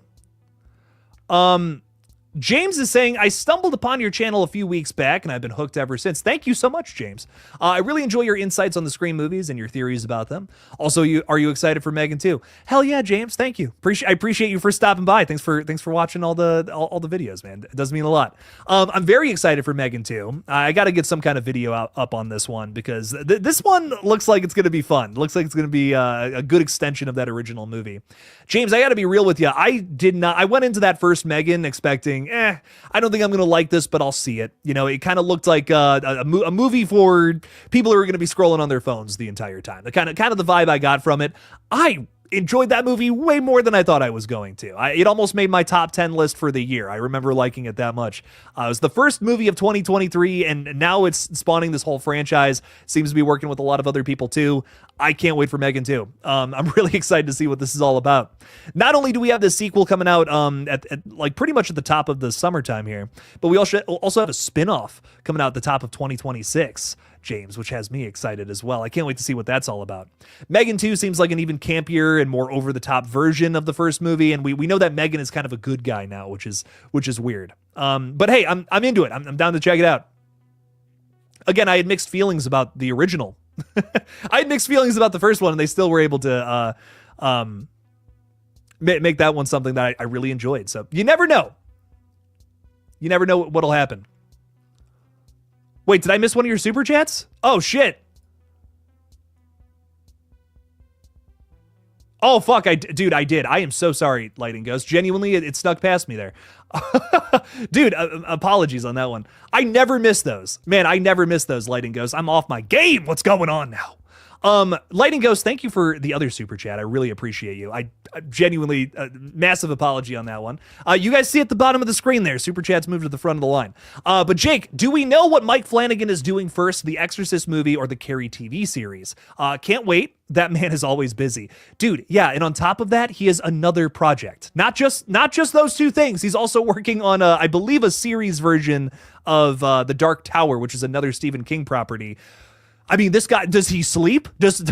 A: James is saying, I stumbled upon your channel a few weeks back, and I've been hooked ever since. Thank you so much, James. I really enjoy your insights on the Scream movies and your theories about them. Also, are you excited for Megan 2? Hell yeah, James. Thank you. I appreciate you for stopping by. Thanks for watching all the videos, man. It does mean a lot. I'm very excited for Megan 2. I got to get some kind of video up on this one because this one looks like it's going to be fun. Looks like it's going to be a good extension of that original movie. James, I got to be real with you. I went into that first Megan expecting, I don't think I'm going to like this, but I'll see it. You know, it kind of looked like a movie for people who are going to be scrolling on their phones the entire time. The kind of the vibe I got from it. I enjoyed that movie way more than I thought I was going to. It almost made my top 10 list for the year. I remember liking it that much. It was the first movie of 2023, and now it's spawning this whole franchise. Seems to be working with a lot of other people too. I can't wait for Megan 2. I'm really excited to see what this is all about. Not only do we have this sequel coming out at like pretty much at the top of the summertime here, but we also have a spin-off coming out at the top of 2026, James, which has me excited as well. I can't wait to see what that's all about. Megan 2 seems like an even campier and more over-the-top version of the first movie, and we know that Megan is kind of a good guy now, which is weird. But hey, I'm into it. I'm down to check it out. Again, I had mixed feelings about the original. I had mixed feelings about the first one, and they still were able to make that one something that I really enjoyed. So you never know. You never know what'll happen. Wait, did I miss one of your super chats? Oh, shit. Oh, fuck. Dude, I did. I am so sorry, Lighting Ghost. Genuinely, it snuck past me there. Dude, apologies on that one. I never miss those. Man, I never miss those, Lighting Ghost. I'm off my game. What's going on now? Lighting Ghost, thank you for the other super chat. I really appreciate you. I genuinely, massive apology on that one. You guys see at the bottom of the screen there, super chats moved to the front of the line. But Jake, do we know what Mike Flanagan is doing first, the Exorcist movie or the Carrie TV series? Can't wait. That man is always busy. Dude, yeah, and on top of that, he has another project. Not just those two things. He's also working on, I believe, a series version of The Dark Tower, which is another Stephen King property. I mean, this guy, does he sleep? Does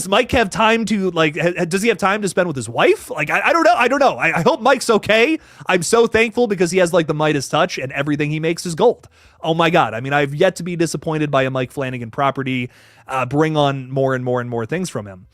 A: Mike have time to, like, does he have time to spend with his wife? Like, I don't know. I hope Mike's okay. I'm so thankful because he has, like, the Midas touch and everything he makes is gold. Oh my God. I mean, I've yet to be disappointed by a Mike Flanagan property. Bring on more and more and more things from him.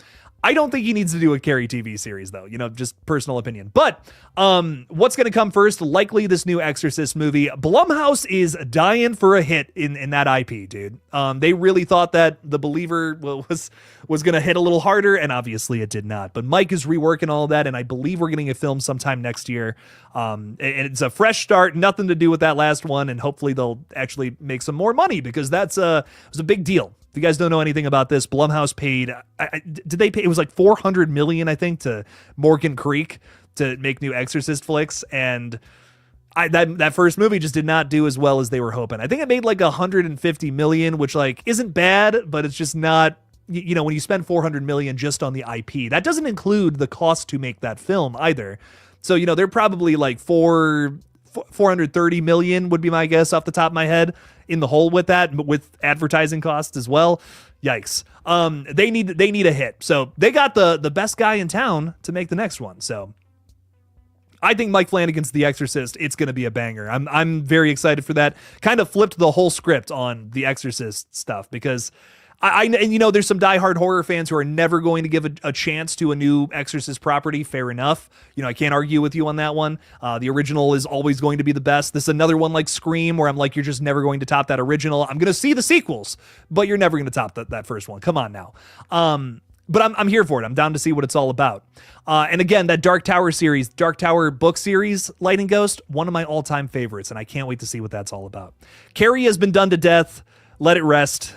A: I don't think he needs to do a Carrie TV series, though, just personal opinion. But what's going to come first? Likely this new Exorcist movie. Blumhouse is dying for a hit in that IP, dude. They really thought that The Believer was going to hit a little harder, and obviously it did not. But Mike is reworking all of that, and I believe we're getting a film sometime next year. And it's a fresh start, nothing to do with that last one, and hopefully they'll actually make some more money, because it was a big deal. If you guys don't know anything about this, Blumhouse paid, did they pay? It was like $400 million, I think, to Morgan Creek to make new Exorcist flicks. And that first movie just did not do as well as they were hoping. I think it made like $150 million, which like isn't bad, but it's just not, when you spend $400 million just on the IP, that doesn't include the cost to make that film either. So, they're probably like 430 million would be my guess off the top of my head in the hole with that, with advertising costs as well. Yikes. They need a hit. So they got the best guy in town to make the next one. So I think Mike Flanagan's The Exorcist, it's going to be a banger. I'm very excited for that. Kind of flipped the whole script on The Exorcist stuff, because there's some diehard horror fans who are never going to give a chance to a new Exorcist property. Fair enough. I can't argue with you on that one. The original is always going to be the best. This is another one like Scream, where I'm like, you're just never going to top that original. I'm going to see the sequels, but you're never going to top that first one. Come on now. But I'm here for it. I'm down to see what it's all about. And again, that Dark Tower book series, Lightning Ghost, one of my all-time favorites, and I can't wait to see what that's all about. Carrie has been done to death. Let it rest.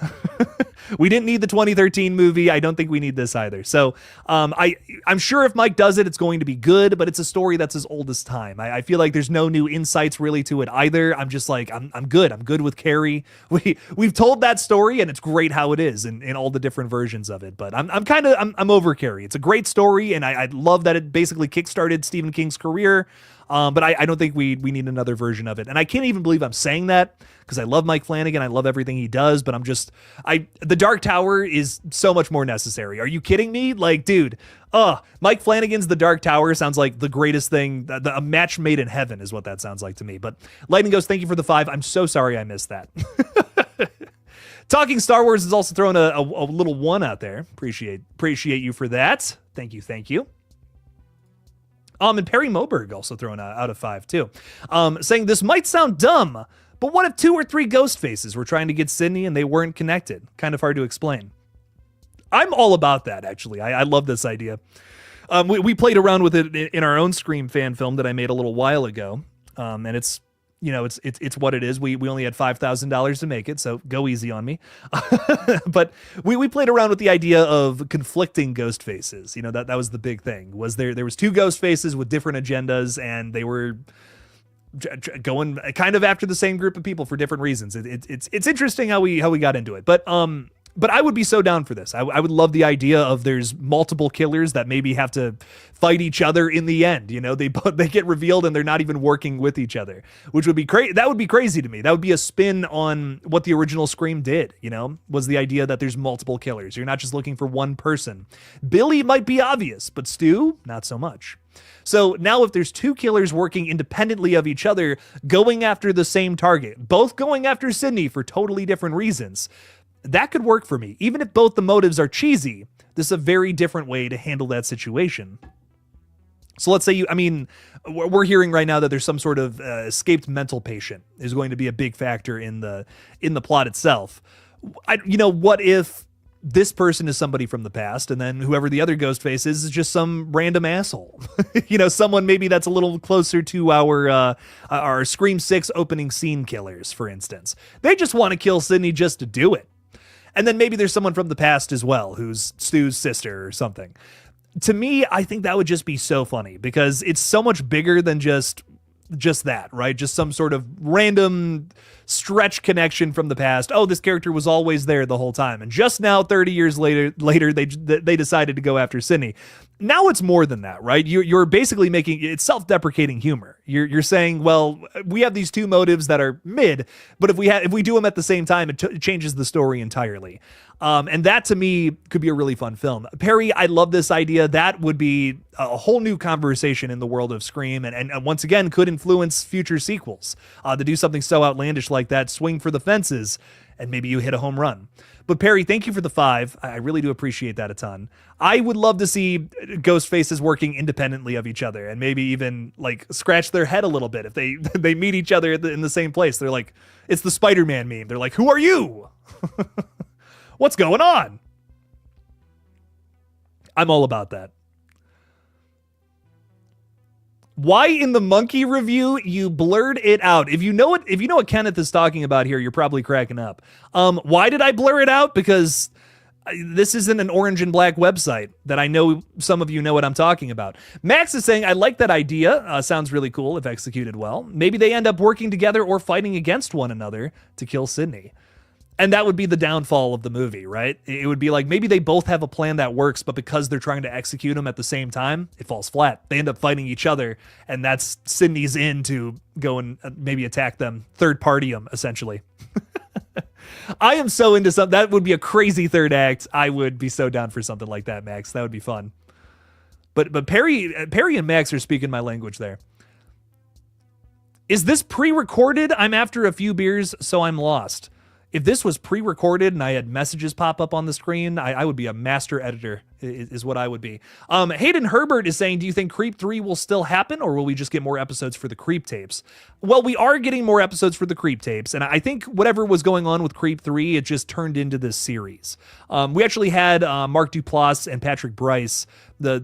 A: We didn't need the 2013 movie. I don't think we need this either. So I'm sure if Mike does it, it's going to be good, but it's a story that's as old as time. I feel like there's no new insights really to it either. I'm just like, I'm good. I'm good with Carrie. We've told that story, and it's great how it is in all the different versions of it. But I'm over Carrie. It's a great story, and I love that it basically kickstarted Stephen King's career. But I don't think we need another version of it. And I can't even believe I'm saying that, because I love Mike Flanagan. I love everything he does, but The Dark Tower is so much more necessary. Are you kidding me? Like, dude, Mike Flanagan's The Dark Tower sounds like the greatest thing. A match made in heaven is what that sounds like to me. But Lightning Ghost, thank you for the 5. I'm so sorry I missed that. Talking Star Wars is also throwing a little 1 out there. Appreciate you for that. Thank you. And Perry Moberg also throwing out of 5 too, saying this might sound dumb, but what if 2 or 3 ghost faces were trying to get Sydney and they weren't connected? Kind of hard to explain. I'm all about that, actually. I love this idea. We played around with it in our own Scream fan film that I made a little while ago, and it's what it is. We only had $5,000 to make it, so go easy on me. But we played around with the idea of conflicting ghost faces. That was the big thing. Was there was 2 ghost faces with different agendas, and they were going kind of after the same group of people for different reasons. It's interesting how we got into it, but I would be so down for this. I would love the idea of there's multiple killers that maybe have to fight each other in the end. They get revealed and they're not even working with each other, which would be crazy. That would be crazy to me. That would be a spin on what the original Scream did, was the idea that there's multiple killers. You're not just looking for one person. Billy might be obvious, but Stu, not so much. So now if there's 2 killers working independently of each other, going after the same target, both going after Sydney for totally different reasons, that could work for me. Even if both the motives are cheesy, this is a very different way to handle that situation. So let's say we're hearing right now that there's some sort of escaped mental patient is going to be a big factor in the plot itself. What if this person is somebody from the past, and then whoever the other ghost face is just some random asshole? Someone maybe that's a little closer to our Scream 6 opening scene killers, for instance. They just want to kill Sydney just to do it. And then maybe there's someone from the past as well, who's Stu's sister or something. To me, I think that would just be so funny, because it's so much bigger than just that, right? Just some sort of random stretch connection from the past. Oh, this character was always there the whole time, and just now, 30 years later, they decided to go after Sydney. Now it's more than that, right? You're basically making it self-deprecating humor. You're saying, well, we have these 2 motives that are mid, but if we do them at the same time, it changes the story entirely. And that to me could be a really fun film. Perry, I love this idea. That would be a whole new conversation in the world of Scream, and once again could influence future sequels to do something so outlandish like that, swing for the fences, and maybe you hit a home run. But Perry, thank you for the 5. I really do appreciate that a ton. I would love to see ghost faces working independently of each other and maybe even like scratch their head a little bit if they meet each other in the same place. They're like, it's the Spider-Man meme. They're like, who are you? What's going on? I'm all about that. Why in the monkey review you blurred it out? If you know what Kenneth is talking about here, you're probably cracking up. Why did I blur it out? Because this isn't an orange and black website that I know some of you know what I'm talking about. Max is saying, I like that idea. Sounds really cool if executed well. Maybe they end up working together or fighting against one another to kill Sydney. And that would be the downfall of the movie, right? It would be like maybe they both have a plan that works, but because they're trying to execute them at the same time, it falls flat. They end up fighting each other, and that's Sydney's in to go and maybe attack them, third party them, essentially. I am so into something. That would be a crazy third act. I would be so down for something like that, Max. That would be fun. But Perry and Max are speaking my language there. Is this pre-recorded? I'm after a few beers, so I'm lost. If this was pre-recorded and I had messages pop up on the screen, I would be a master editor, is what I would be. Hayden Herbert is saying, do you think Creep 3 will still happen, or will we just get more episodes for the Creep tapes? Well, we are getting more episodes for the Creep tapes, and I think whatever was going on with Creep 3, it just turned into this series. We actually had Mark Duplass and Patrick Bryce, the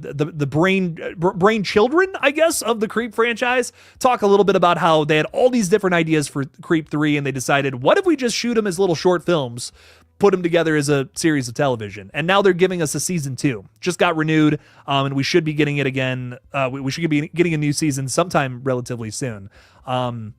A: brain children, I guess, of the Creep franchise, talk a little bit about how they had all these different ideas for Creep 3, and they decided, what if we just shoot them as little short films, put them together as a series of television? And now they're giving us a season 2. Just got renewed, and we should be getting it again. We should be getting a new season sometime relatively soon. So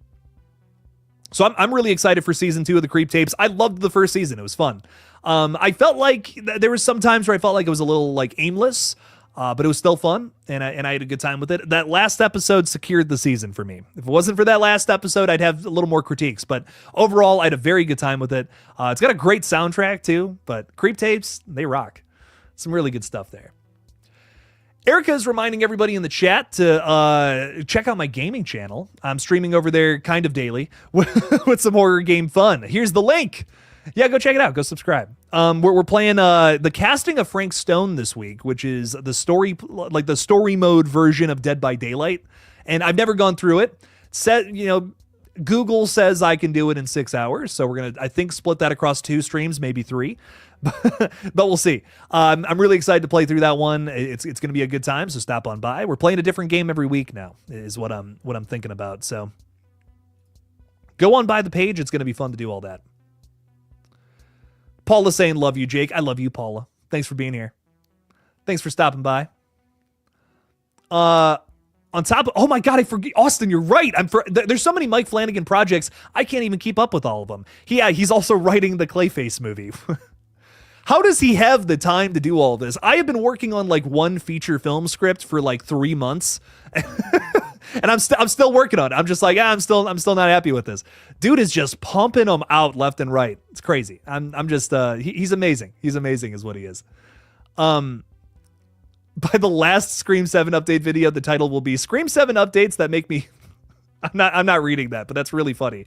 A: I'm really excited for season 2 of the Creep tapes. I loved the first season. It was fun. I felt like there was some times where I felt like it was a little like aimless, but it was still fun, and I had a good time with it. That last episode secured the season for me. If it wasn't for that last episode, I'd have a little more critiques, but overall, I had a very good time with it. It's got a great soundtrack, too, but Creep tapes, they rock. Some really good stuff there. Erica is reminding everybody in the chat to check out my gaming channel. I'm streaming over there kind of daily with some horror game fun. Here's the link. Yeah, go check it out. Go subscribe. We're playing the casting of Frank Stone this week, which is the story mode version of Dead by Daylight. And I've never gone through it. Google says I can do it in 6 hours, so we're gonna, I think, split that across 2 streams, maybe 3. But we'll see. I'm really excited to play through that one. It's gonna be a good time, so stop on by. We're playing a different game every week now, is what I'm thinking about. So go on by the page. It's gonna be fun to do all that. Paula saying, love you, Jake. I love you, Paula. Thanks for being here. Thanks for stopping by. On top of, oh my God, I forget, Austin, you're right. There's so many Mike Flanagan projects, I can't even keep up with all of them. He's also writing the Clayface movie. How does he have the time to do all this? I have been working on like one feature film script for like 3 months. And I'm still working on it. I'm just like, I'm still not happy with this. Dude is just pumping them out left and right. It's crazy. I'm just he's amazing. He's amazing is what he is. By the last Scream 7 update video, the title will be Scream 7 updates that make me I'm not reading that, but that's really funny.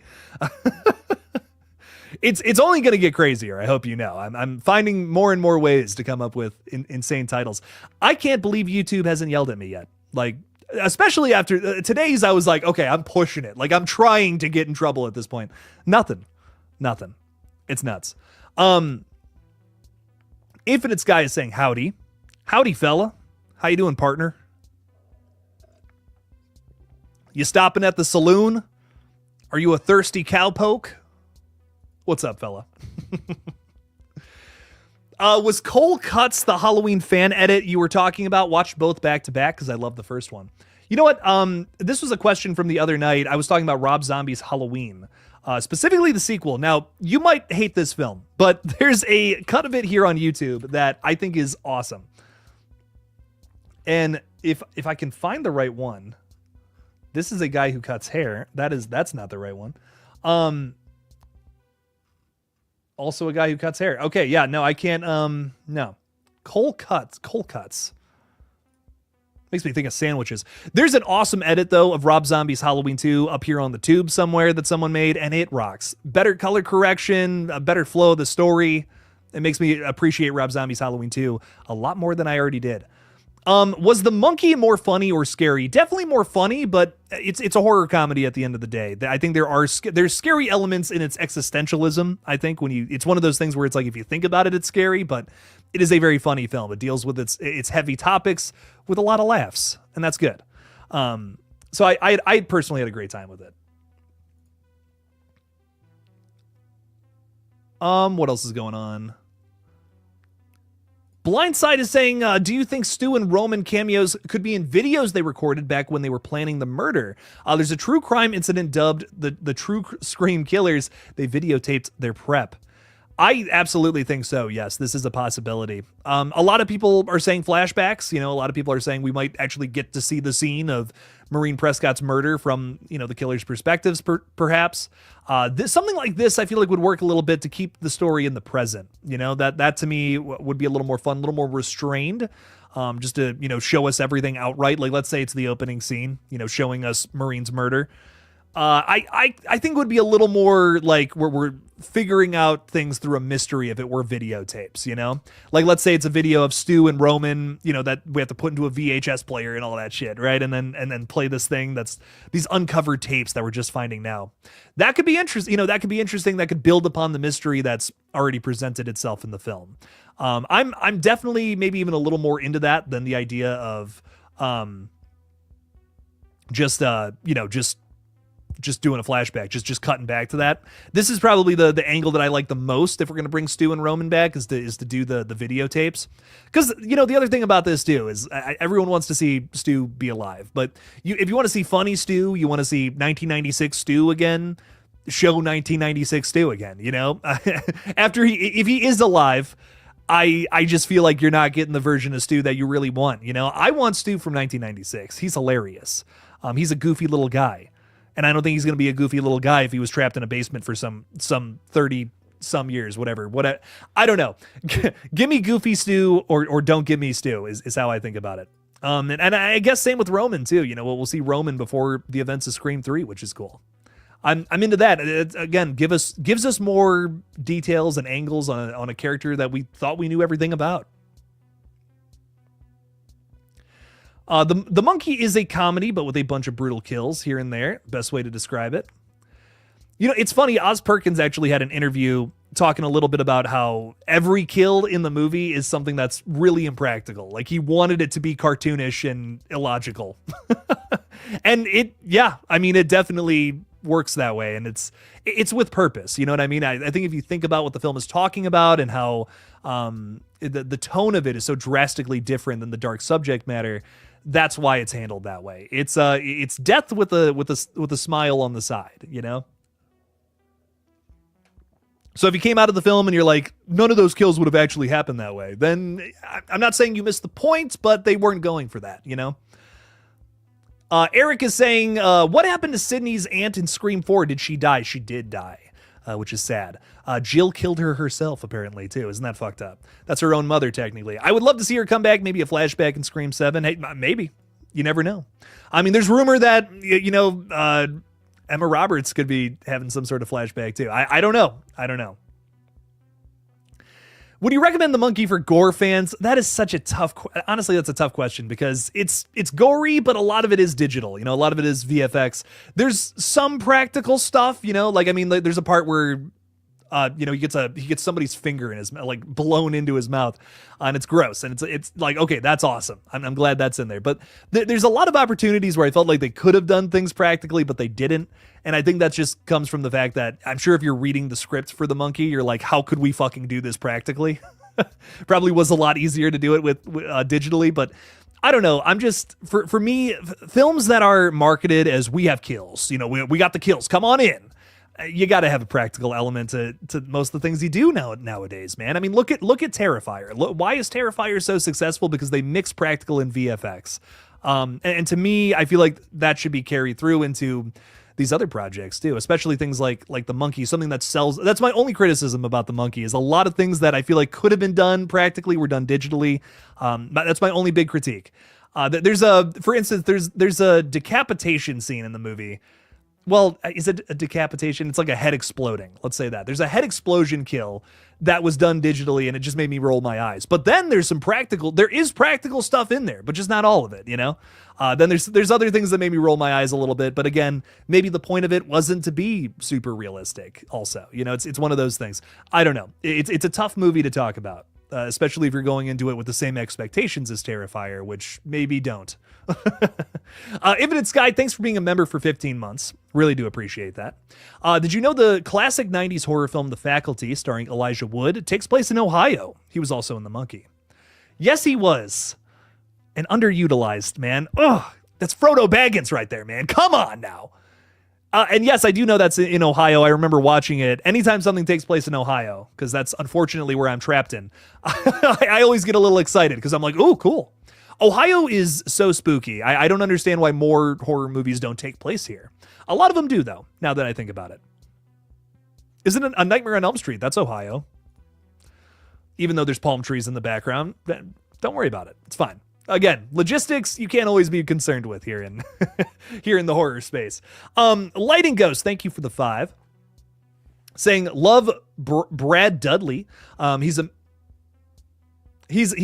A: It's only going to get crazier. I hope you know. I'm finding more and more ways to come up with insane titles. I can't believe YouTube hasn't yelled at me yet. Like, especially after today's, I was like, okay, I'm pushing it. Like, I'm trying to get in trouble at this point. Nothing. It's nuts. Infinite Sky is saying howdy. Howdy, fella. How you doing, partner? You stopping at the saloon? Are you a thirsty cowpoke? What's up, fella? Was Cole Cuts the Halloween fan edit you were talking about? Watched both back to back because I love the first one. You know what? This was a question from the other night. I was talking about Rob Zombie's Halloween, specifically the sequel. Now, you might hate this film, but there's a cut of it here on YouTube that I think is awesome. And if I can find the right one, this is a guy who cuts hair. That's not the right one. Also a guy who cuts hair. Okay, yeah, no, I can't, no. Cole Cuts. Makes me think of sandwiches. There's an awesome edit, though, of Rob Zombie's Halloween 2 up here on the tube somewhere that someone made, and it rocks. Better color correction, a better flow of the story. It makes me appreciate Rob Zombie's Halloween 2 a lot more than I already did. Was the monkey more funny or scary? Definitely more funny, but it's a horror comedy at the end of the day. I think there's scary elements in its existentialism. I think it's one of those things where it's like, if you think about it, it's scary, but it is a very funny film. It deals with its heavy topics with a lot of laughs, and that's good. So I personally had a great time with it. What else is going on? Blindside is saying, do you think Stu and Roman cameos could be in videos they recorded back when they were planning the murder? There's a true crime incident dubbed the True Scream Killers. They videotaped their prep. I absolutely think so. Yes, this is a possibility. A lot of people are saying flashbacks. A lot of people are saying we might actually get to see the scene of Maureen Prescott's murder from, the killer's perspectives, perhaps. Something like this, I feel like would work a little bit to keep the story in the present. That to me would be a little more fun, a little more restrained. Just to, show us everything outright. Like, let's say it's the opening scene, showing us Maureen's murder. I think it would be a little more like we're figuring out things through a mystery if it were videotapes, like, let's say it's a video of Stu and Roman, that we have to put into a VHS player and all that shit. Right. And then play this thing that's these uncovered tapes that we're just finding now. That could be interesting. That could be interesting. That could build upon the mystery that's already presented itself in the film. I'm definitely maybe even a little more into that than the idea of, just doing a flashback, just cutting back to that. This is probably the angle that I like the most if we're going to bring Stu and Roman back, is to do the videotapes. Because, the other thing about this too is everyone wants to see Stu be alive. But if you want to see funny Stu, you want to see 1996 Stu again, show 1996 Stu again, After if he is alive, I just feel like you're not getting the version of Stu that you really want. I want Stu from 1996. He's hilarious. He's a goofy little guy. And I don't think he's going to be a goofy little guy if he was trapped in a basement for some 30 some years, whatever. I don't know. Give me goofy Stu or don't give me Stu is how I think about it. And I guess same with Roman too. We'll see Roman before the events of Scream 3, which is cool. I'm into that. Again, gives us more details and angles on a character that we thought we knew everything about. The monkey is a comedy, but with a bunch of brutal kills here and there. Best way to describe it. It's funny. Oz Perkins actually had an interview talking a little bit about how every kill in the movie is something that's really impractical. Like, he wanted it to be cartoonish and illogical. And it definitely works that way. And it's with purpose. You know what I mean? I think if you think about what the film is talking about and how the tone of it is so drastically different than the dark subject matter, that's why it's handled that way. It's death with a smile on the side, So if you came out of the film and you're like, none of those kills would have actually happened that way, then I'm not saying you missed the point, but they weren't going for that, Eric is saying, what happened to Sydney's aunt in Scream 4? Did she die? She did die, which is sad. Jill killed her herself, apparently, too. Isn't that fucked up? That's her own mother, technically. I would love to see her come back, maybe a flashback in Scream 7. Hey, maybe. You never know. I mean, there's rumor that, Emma Roberts could be having some sort of flashback, too. I don't know. Would you recommend The Monkey for gore fans? That is such a honestly, that's a tough question because it's gory, but a lot of it is digital. A lot of it is VFX. There's some practical stuff, there's a part where, he gets somebody's finger in his, like, blown into his mouth, and it's gross. And it's like, okay, that's awesome. I'm glad that's in there. But there's a lot of opportunities where I felt like they could have done things practically, but they didn't. And I think that just comes from the fact that I'm sure if you're reading the script for The Monkey, you're like, how could we fucking do this practically? Probably was a lot easier to do it with digitally, but I don't know. I'm just, for me, films that are marketed as we have kills, we got the kills, come on in. You got to have a practical element to most of the things you do nowadays, man. I mean, look at Terrifier. Why is Terrifier so successful? Because they mix practical and VFX. And to me, I feel like that should be carried through into these other projects too, especially things like The Monkey, something that sells. That's my only criticism about The Monkey, is a lot of things that I feel like could have been done practically were done digitally. That's my only big critique. For instance, there's a decapitation scene in the movie. Well, is it a decapitation? It's like a head exploding. Let's say that. There's a head explosion kill that was done digitally, and it just made me roll my eyes. But then there is practical stuff in there, but just not all of it, you know? Then there's other things that made me roll my eyes a little bit, but again, maybe the point of it wasn't to be super realistic also. You know, it's one of those things. I don't know. It's a tough movie to talk about. Especially if you're going into it with the same expectations as Terrifier, which maybe don't. Infinite Sky, thanks for being a member for 15 months. Really do appreciate that. Did you know the classic 90s horror film The Faculty, starring Elijah Wood, takes place in Ohio? He was also in The Monkey. Yes, he was. And underutilized, man. Ugh, that's Frodo Baggins right there, man. Come on now. And yes, I do know that's in Ohio. I remember watching it. Anytime something takes place in Ohio, because that's unfortunately where I'm trapped in, I always get a little excited because I'm like, oh, cool. Ohio is so spooky. I don't understand why more horror movies don't take place here. A lot of them do, though, now that I think about it. Isn't it A Nightmare on Elm Street? That's Ohio. Even though there's palm trees in the background, don't worry about it. It's fine. Again, logistics you can't always be concerned with here in here in the horror space. Lighting Ghost, thank you for the 5. Saying love Brad Dudley. He's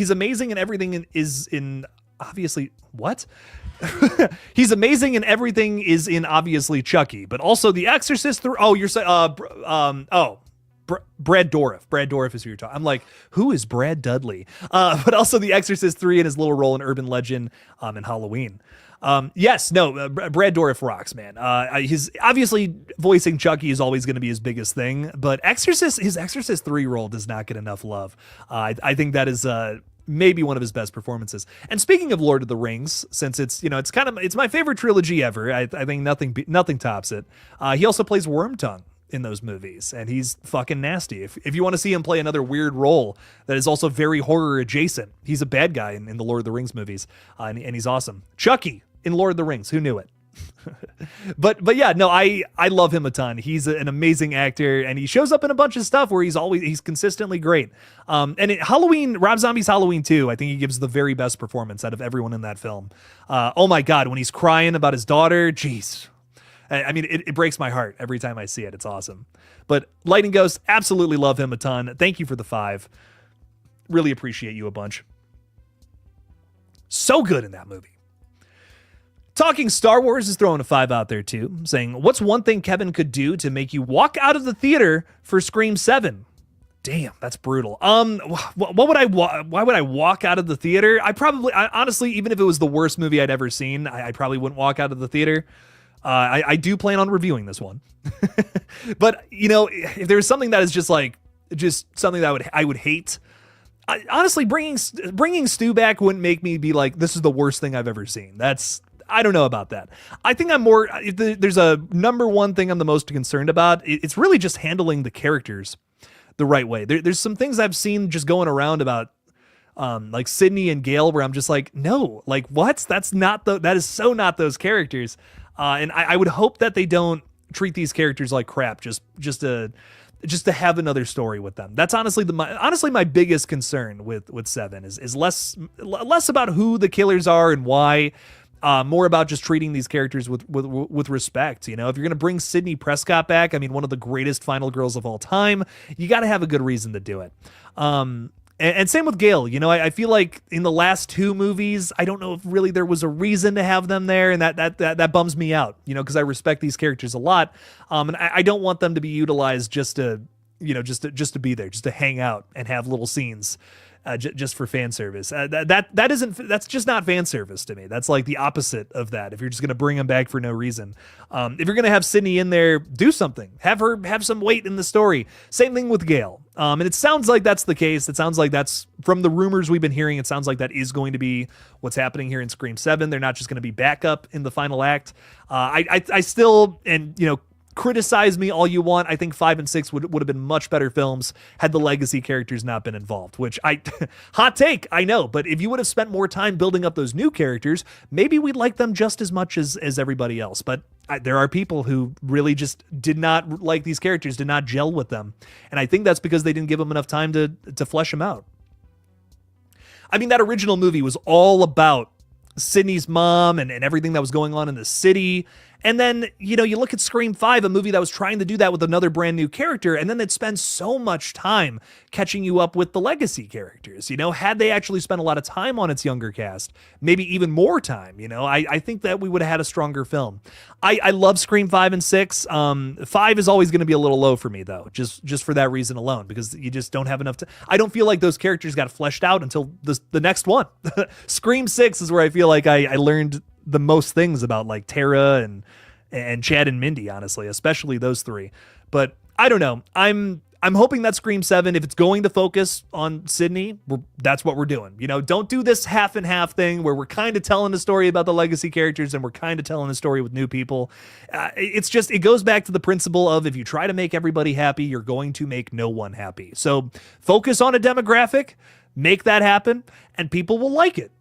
A: amazing and everything is in obviously what? He's amazing and everything is in obviously Chucky, but also The Exorcist through. Oh, you're saying Brad Dourif. Brad Dourif is who you're talking. I'm like, who is Brad Dudley? But also The Exorcist 3 and his little role in Urban Legend and Halloween. Brad Dourif rocks, man. He's obviously voicing Chucky is always going to be his biggest thing, but his Exorcist 3 role does not get enough love. I think that is maybe one of his best performances. And speaking of Lord of the Rings, since it's my favorite trilogy ever, I think nothing tops it. He also plays Wormtongue in those movies, and he's fucking nasty. If you want to see him play another weird role that is also very horror adjacent, he's a bad guy in the Lord of the Rings movies, and he's awesome. Chucky in Lord of the Rings, who knew it? but yeah, no, I love him a ton. He's an amazing actor, and he shows up in a bunch of stuff where he's consistently great. And Rob Zombie's Halloween 2, I think he gives the very best performance out of everyone in that film. Oh my God, when he's crying about his daughter, jeez. I mean, it breaks my heart every time I see it. It's awesome. But Lighting Ghost, absolutely love him a ton. Thank you for the 5. Really appreciate you a bunch. So good in that movie. Talking Star Wars is throwing a 5 out there too, saying, what's one thing Kevin could do to make you walk out of the theater for Scream 7? Damn, that's brutal. Why would I walk out of the theater? Honestly, even if it was the worst movie I'd ever seen, I probably wouldn't walk out of the theater. I do plan on reviewing this one, but you know, if there's something that is just something that I would hate, honestly, bringing Stu back wouldn't make me be like, this is the worst thing I've ever seen. I don't know about that. I think if there's a number one thing I'm the most concerned about, it's really just handling the characters the right way. There's some things I've seen just going around about, like Sydney and Gale, where I'm just like, no, like what? That is so not those characters. And I would hope that they don't treat these characters like crap just to have another story with them. That's honestly my biggest concern with 7 is less about who the killers are and why, more about just treating these characters with respect. You know, if you're going to bring Sydney Prescott back, I mean, one of the greatest final girls of all time, you got to have a good reason to do it. And same with Gale. You know, I feel like in the last 2 movies, I don't know if really there was a reason to have them there, and that bums me out, you know, because I respect these characters a lot. And I don't want them to be utilized just to be there, just to hang out and have little scenes. Just for fan service. That's just not fan service to me. That's like the opposite of that. If you're just going to bring them back for no reason. If you're going to have Sydney in there, do something. Have her have some weight in the story. Same thing with Gale. And it sounds like that's the case. It sounds like that's, from the rumors we've been hearing, it sounds like that is going to be what's happening here in Scream 7. They're not just going to be backup in the final act. I still, and you know, criticize me all you want, I think 5 and 6 would have been much better films had the legacy characters not been involved, which hot take, I know, but if you would have spent more time building up those new characters, maybe we'd like them just as much as everybody else. But there are people who really just did not like these characters, did not gel with them. And I think that's because they didn't give them enough time to flesh them out. I mean, that original movie was all about Sydney's mom and everything that was going on in the city. And then, you look at Scream 5, a movie that was trying to do that with another brand new character, and then it spends so much time catching you up with the legacy characters. Had they actually spent a lot of time on its younger cast, maybe even more time, I think that we would have had a stronger film. I love Scream 5 and 6. 5 is always going to be a little low for me, though, just for that reason alone, because you just don't have enough I don't feel like those characters got fleshed out until the next one. Scream 6 is where I feel like I learned the most things about like Tara and Chad and Mindy, honestly, especially those three. But I don't know. I'm hoping that Scream 7, if it's going to focus on Sydney, that's what we're doing. Don't do this half and half thing where we're kind of telling the story about the legacy characters and we're kind of telling the story with new people. It goes back to the principle of if you try to make everybody happy, you're going to make no one happy. So focus on a demographic, make that happen, and people will like it.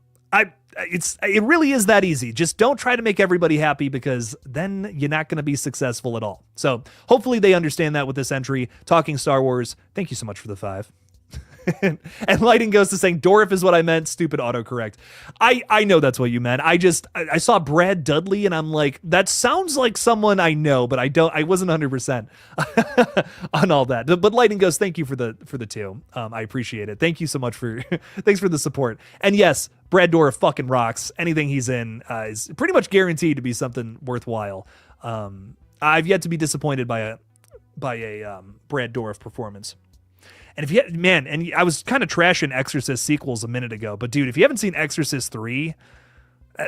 A: It really is that easy. Just don't try to make everybody happy, because then you're not going to be successful at all. So hopefully they understand that with this entry. Talking Star Wars, thank you so much for the 5. And Lighting Ghost is saying Dorff is what I meant. Stupid autocorrect. I know that's what you meant. I saw Brad Dudley and I'm like, that sounds like someone I know, but I wasn't 100% on all that. But Lighting Ghost, thank you for the 2. I appreciate it. Thank you so much thanks for the support. And yes, Brad Dourif fucking rocks. Anything he's in is pretty much guaranteed to be something worthwhile. I've yet to be disappointed by a Brad Dourif performance. And and I was kind of trashing Exorcist sequels a minute ago, but dude, if you haven't seen Exorcist 3,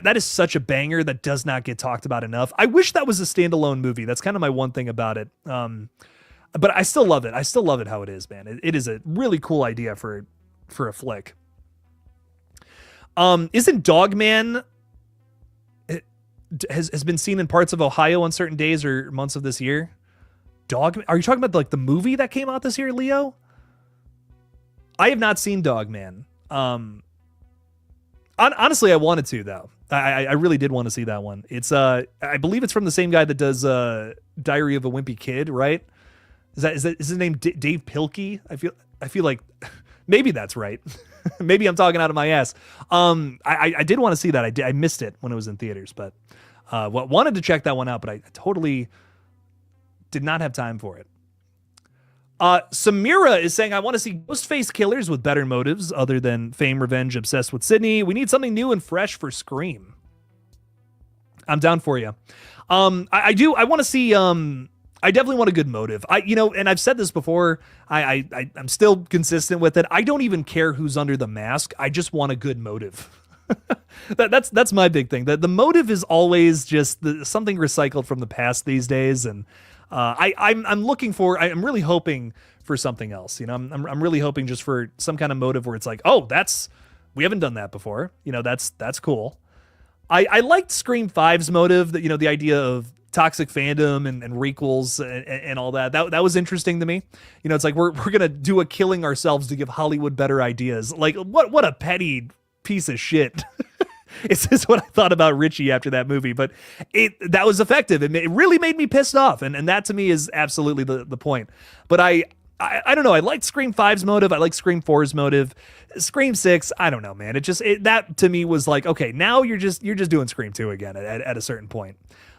A: that is such a banger that does not get talked about enough. I wish that was a standalone movie. That's kind of my one thing about it. But I still love it. I still love it how it is, man. It is a really cool idea for a flick. Isn't Dogman has been seen in parts of Ohio on certain days or months of this year? Dogman? Are you talking about like the movie that came out this year, Leo? I have not seen Dogman. Honestly, I wanted to, though. I really did want to see that one. It's I believe it's from the same guy that does Diary of a Wimpy Kid, right? Is his name Dave Pilkey? I feel like maybe that's right. Maybe I'm talking out of my ass. I did want to see that. I missed it when it was in theaters, but wanted to check that one out, but I totally did not have time for it. Samira is saying, I want to see Ghostface killers with better motives other than fame, revenge, obsessed with Sydney. We need something new and fresh for Scream. I'm down for you. I want to see, I definitely want a good motive. And I've said this before, I'm still consistent with it. I don't even care who's under the mask. I just want a good motive. That's my big thing. The motive is always just something recycled from the past these days. And I'm really hoping for something else. I'm really hoping just for some kind of motive where it's like, oh, we haven't done that before. That's cool. I liked Scream 5's motive, that, the idea of toxic fandom and requels and all that. That was interesting to me. It's like we're gonna do a killing ourselves to give Hollywood better ideas. Like what a petty piece of shit. It's just what I thought about Richie after that movie, but that was effective. It really made me pissed off, and that to me is absolutely the point. But I don't know. I liked Scream 5's motive. I like Scream 4's motive. Scream 6, I don't know, man. That to me was like, okay, now you're just doing Scream 2 again at a certain point.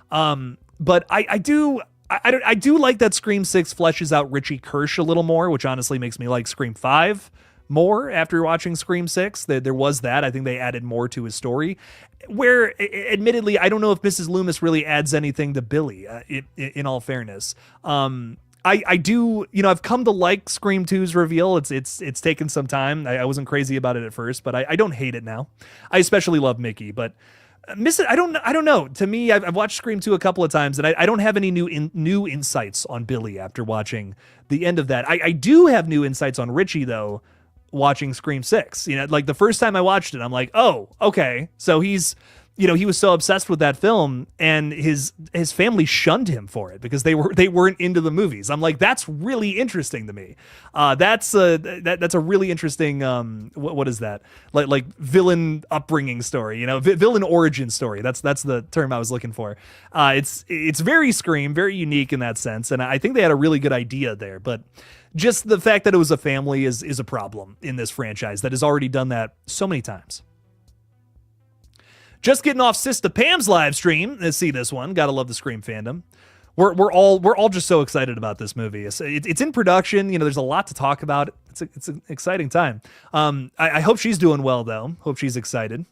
A: But I do like that Scream 6 fleshes out Richie Kirsch a little more, which honestly makes me like Scream 5 more after watching Scream 6. There was that. I think they added more to his story, where admittedly, I don't know if Mrs. Loomis really adds anything to Billy, in all fairness. I do, I've come to like Scream 2's reveal. It's taken some time. I wasn't crazy about it at first, but I don't hate it now. I especially love Mickey, but miss it. I don't know. To me, I've watched Scream 2 a couple of times, and I don't have any new insights on Billy after watching the end of that. I do have new insights on Richie, though, watching Scream 6. Like the first time I watched it, I'm like, oh, okay. So he's, he was so obsessed with that film, and his family shunned him for it because they weren't into the movies. I'm like, that's really interesting to me. That's a really interesting what is that, like villain upbringing story, villain origin story. That's the term I was looking for. It's very Scream, very unique in that sense, and I think they had a really good idea there. But just the fact that it was a family is a problem in this franchise that has already done that so many times. Just getting off Sista Pam's live stream. Let's see this one. Gotta love the Scream fandom. We're all just so excited about this movie. It's in production. You know, there's a lot to talk about. It's an exciting time. I hope she's doing well though. Hope she's excited.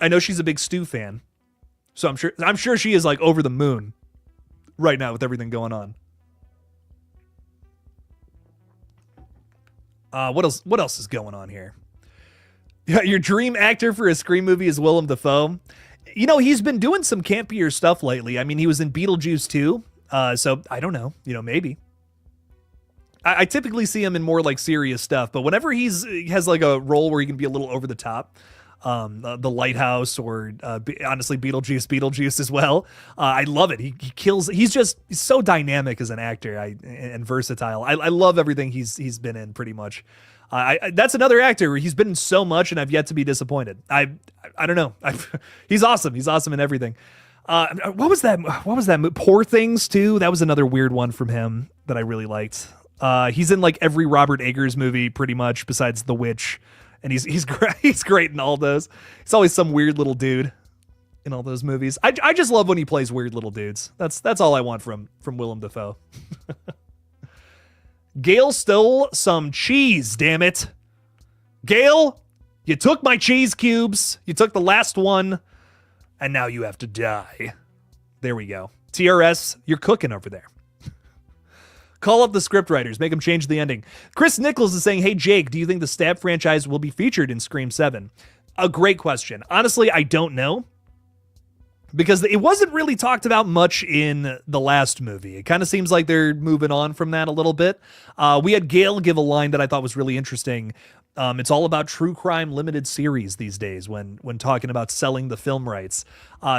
A: I know she's a big Stu fan, so I'm sure she is like over the moon right now with everything going on. What else is going on here? Your dream actor for a Scream movie is Willem Dafoe. You know, he's been doing some campier stuff lately. I mean, he was in Beetlejuice too. So I don't know, you know, maybe. I typically see him in more like serious stuff, but whenever he has like a role where he can be a little over the top, the Lighthouse or honestly Beetlejuice as well. I love it. He kills. He's so dynamic as an actor and versatile. I love everything he's been in pretty much. That's another actor where he's been in so much and I've yet to be disappointed. I don't know. He's awesome. He's awesome in everything. What was that? Poor Things too. That was another weird one from him that I really liked. He's in like every Robert Eggers movie pretty much besides The Witch. And he's great. He's great in all those. He's always some weird little dude in all those movies. I just love when he plays weird little dudes. That's all I want from Willem Dafoe. Gail stole some cheese, damn it. Gail, you took my cheese cubes. You took the last one, and now you have to die. There we go. TRS, you're cooking over there. Call up the scriptwriters. Make them change the ending. Chris Nichols is saying, hey, Jake, do you think the Stab franchise will be featured in Scream 7? A great question. Honestly, I don't know. Because it wasn't really talked about much in the last movie. It kind of seems like they're moving on from that a little bit. We had Gail give a line that I thought was really interesting. It's all about true crime limited series these days when talking about selling the film rights.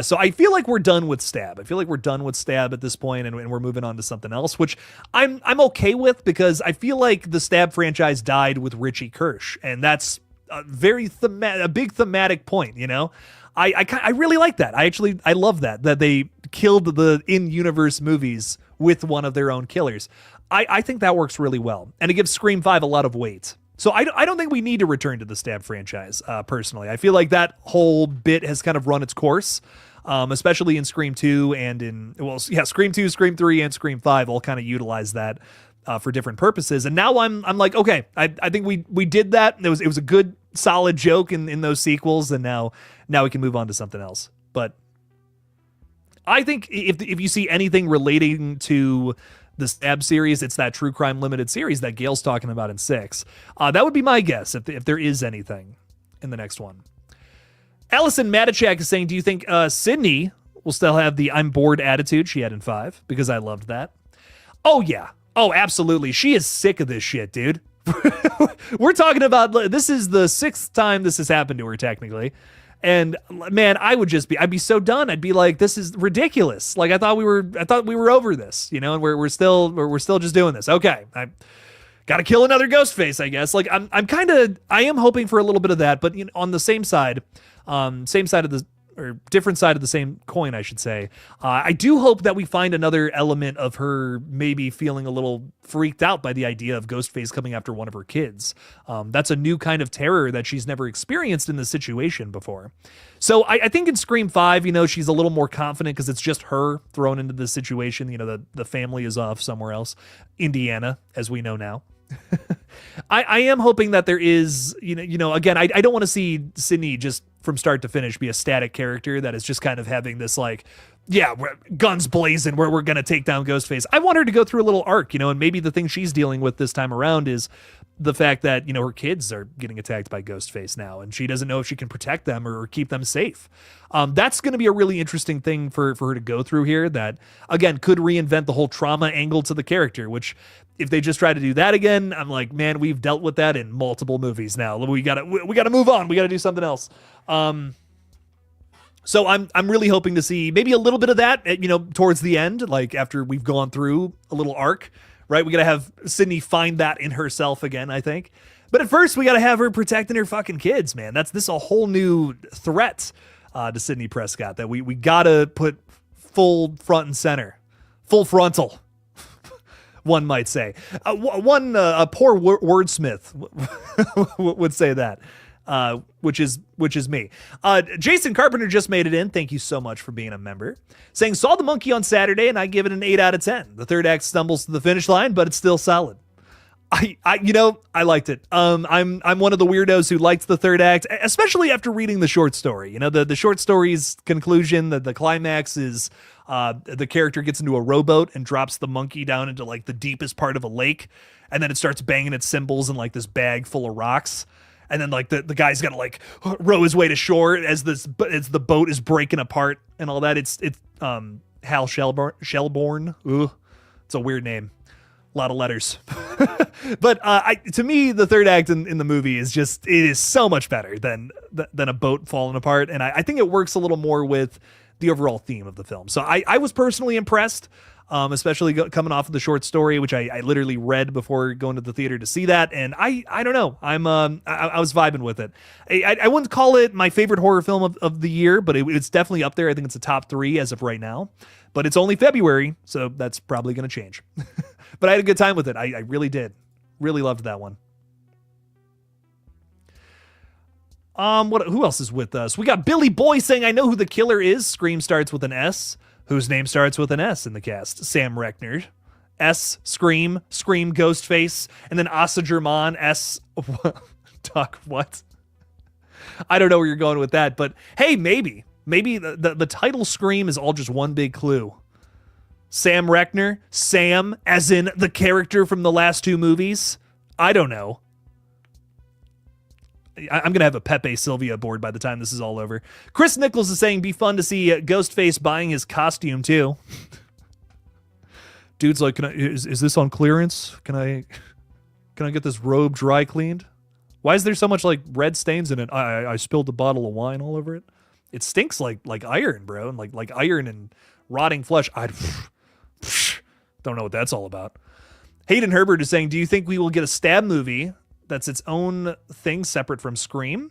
A: So I feel like we're done with Stab. I feel like we're done with Stab at this point and we're moving on to something else, which I'm okay with because I feel like the Stab franchise died with Richie Kirsch. And that's a big thematic point, you know? I really like that. I love that they killed the in-universe movies with one of their own killers. I think that works really well. And it gives Scream 5 a lot of weight. So I don't think we need to return to the Stab franchise, personally. I feel like that whole bit has kind of run its course, especially in Scream 2 and Scream 2, Scream 3, and Scream 5 all kind of utilize that for different purposes. And now I'm like, okay, I think we did that. It was a good, solid joke in those sequels, and now we can move on to something else. But I think if you see anything relating to the Stab series, it's that true crime limited series that Gail's talking about in 6. That would be my guess if there is anything in the next one. Allison Matichak is saying, do you think Sydney will still have the I'm bored attitude she had in 5? Because I loved that. Oh, yeah. Oh, absolutely. She is sick of this shit, dude. We're talking about, this is the 6th time this has happened to her, technically. And man, I'd be so done. I'd be like, this is ridiculous. Like I thought we were over this, you know, and we're still just doing this. Okay. I got to kill another Ghostface, I guess. Like I am hoping for a little bit of that, but you know, on the same side of the, or different side of the same coin, I should say. I do hope that we find another element of her maybe feeling a little freaked out by the idea of Ghostface coming after one of her kids. That's a new kind of terror that she's never experienced in this situation before. So I think in Scream 5, you know, she's a little more confident because it's just her thrown into this situation. You know, the family is off somewhere else, Indiana, as we know now. I am hoping that there is, you know, again, I don't want to see Sydney just from start to finish be a static character that is just kind of having this like, yeah, guns blazing where we're going to take down Ghostface. I want her to go through a little arc, you know, and maybe the thing she's dealing with this time around is the fact that, you know, her kids are getting attacked by Ghostface now and she doesn't know if she can protect them or keep them safe. That's going to be a really interesting thing for her to go through here that, again, could reinvent the whole trauma angle to the character, which if they just try to do that again, I'm like, man, we've dealt with that in multiple movies now. We gotta move on. We gotta do something else. So I'm really hoping to see maybe a little bit of that, you know, towards the end, like after we've gone through a little arc, right? We gotta have Sydney find that in herself again, I think. But at first, we gotta have her protecting her fucking kids, man. This is a whole new threat to Sydney Prescott that we gotta put full front and center, full frontal. One might say. A poor wordsmith would say that. which is me. Jason Carpenter just made it in. Thank you so much for being a member. Saying, saw The Monkey on Saturday and I give it an 8 out of 10. The third act stumbles to the finish line, but it's still solid. I liked it. I'm one of the weirdos who liked the third act, especially after reading the short story. The short story's conclusion, that the climax is the character gets into a rowboat and drops the monkey down into like the deepest part of a lake, and then it starts banging its cymbals in like this bag full of rocks. And then like the guy's got to like row his way to shore as the boat is breaking apart and all that. It's Hal Shelbourne. Ooh, it's a weird name. A lot of letters. But to me, the third act in the movie it is so much better than a boat falling apart. And I think it works a little more with the overall theme of the film. So I was personally impressed, especially coming off of the short story, which I literally read before going to the theater to see that. And I don't know. I was vibing with it. I wouldn't call it my favorite horror film of the year, but it's definitely up there. I think it's a top 3 as of right now. But it's only February, so that's probably going to change. But I had a good time with it. I really did. Really loved that one. Who else is with us? We got Billy Boy saying, I know who the killer is. Scream starts with an S. Whose name starts with an S in the cast? Sam Reckner. S, Scream, Ghostface, and then Asa German, S, Doc, what? I don't know where you're going with that, but hey, maybe the title Scream is all just one big clue. Sam Reckner, Sam, as in the character from the last 2 movies. I don't know. I'm going to have a Pepe Sylvia board by the time this is all over. Chris Nichols is saying, be fun to see Ghostface buying his costume too. Dude's like, is this on clearance? Can I get this robe dry cleaned? Why is there so much like red stains in it? I spilled a bottle of wine all over it. It stinks like iron, bro. And like iron and rotting flesh. I don't know what that's all about. Hayden Herbert is saying, do you think we will get a stab movie that's its own thing separate from Scream?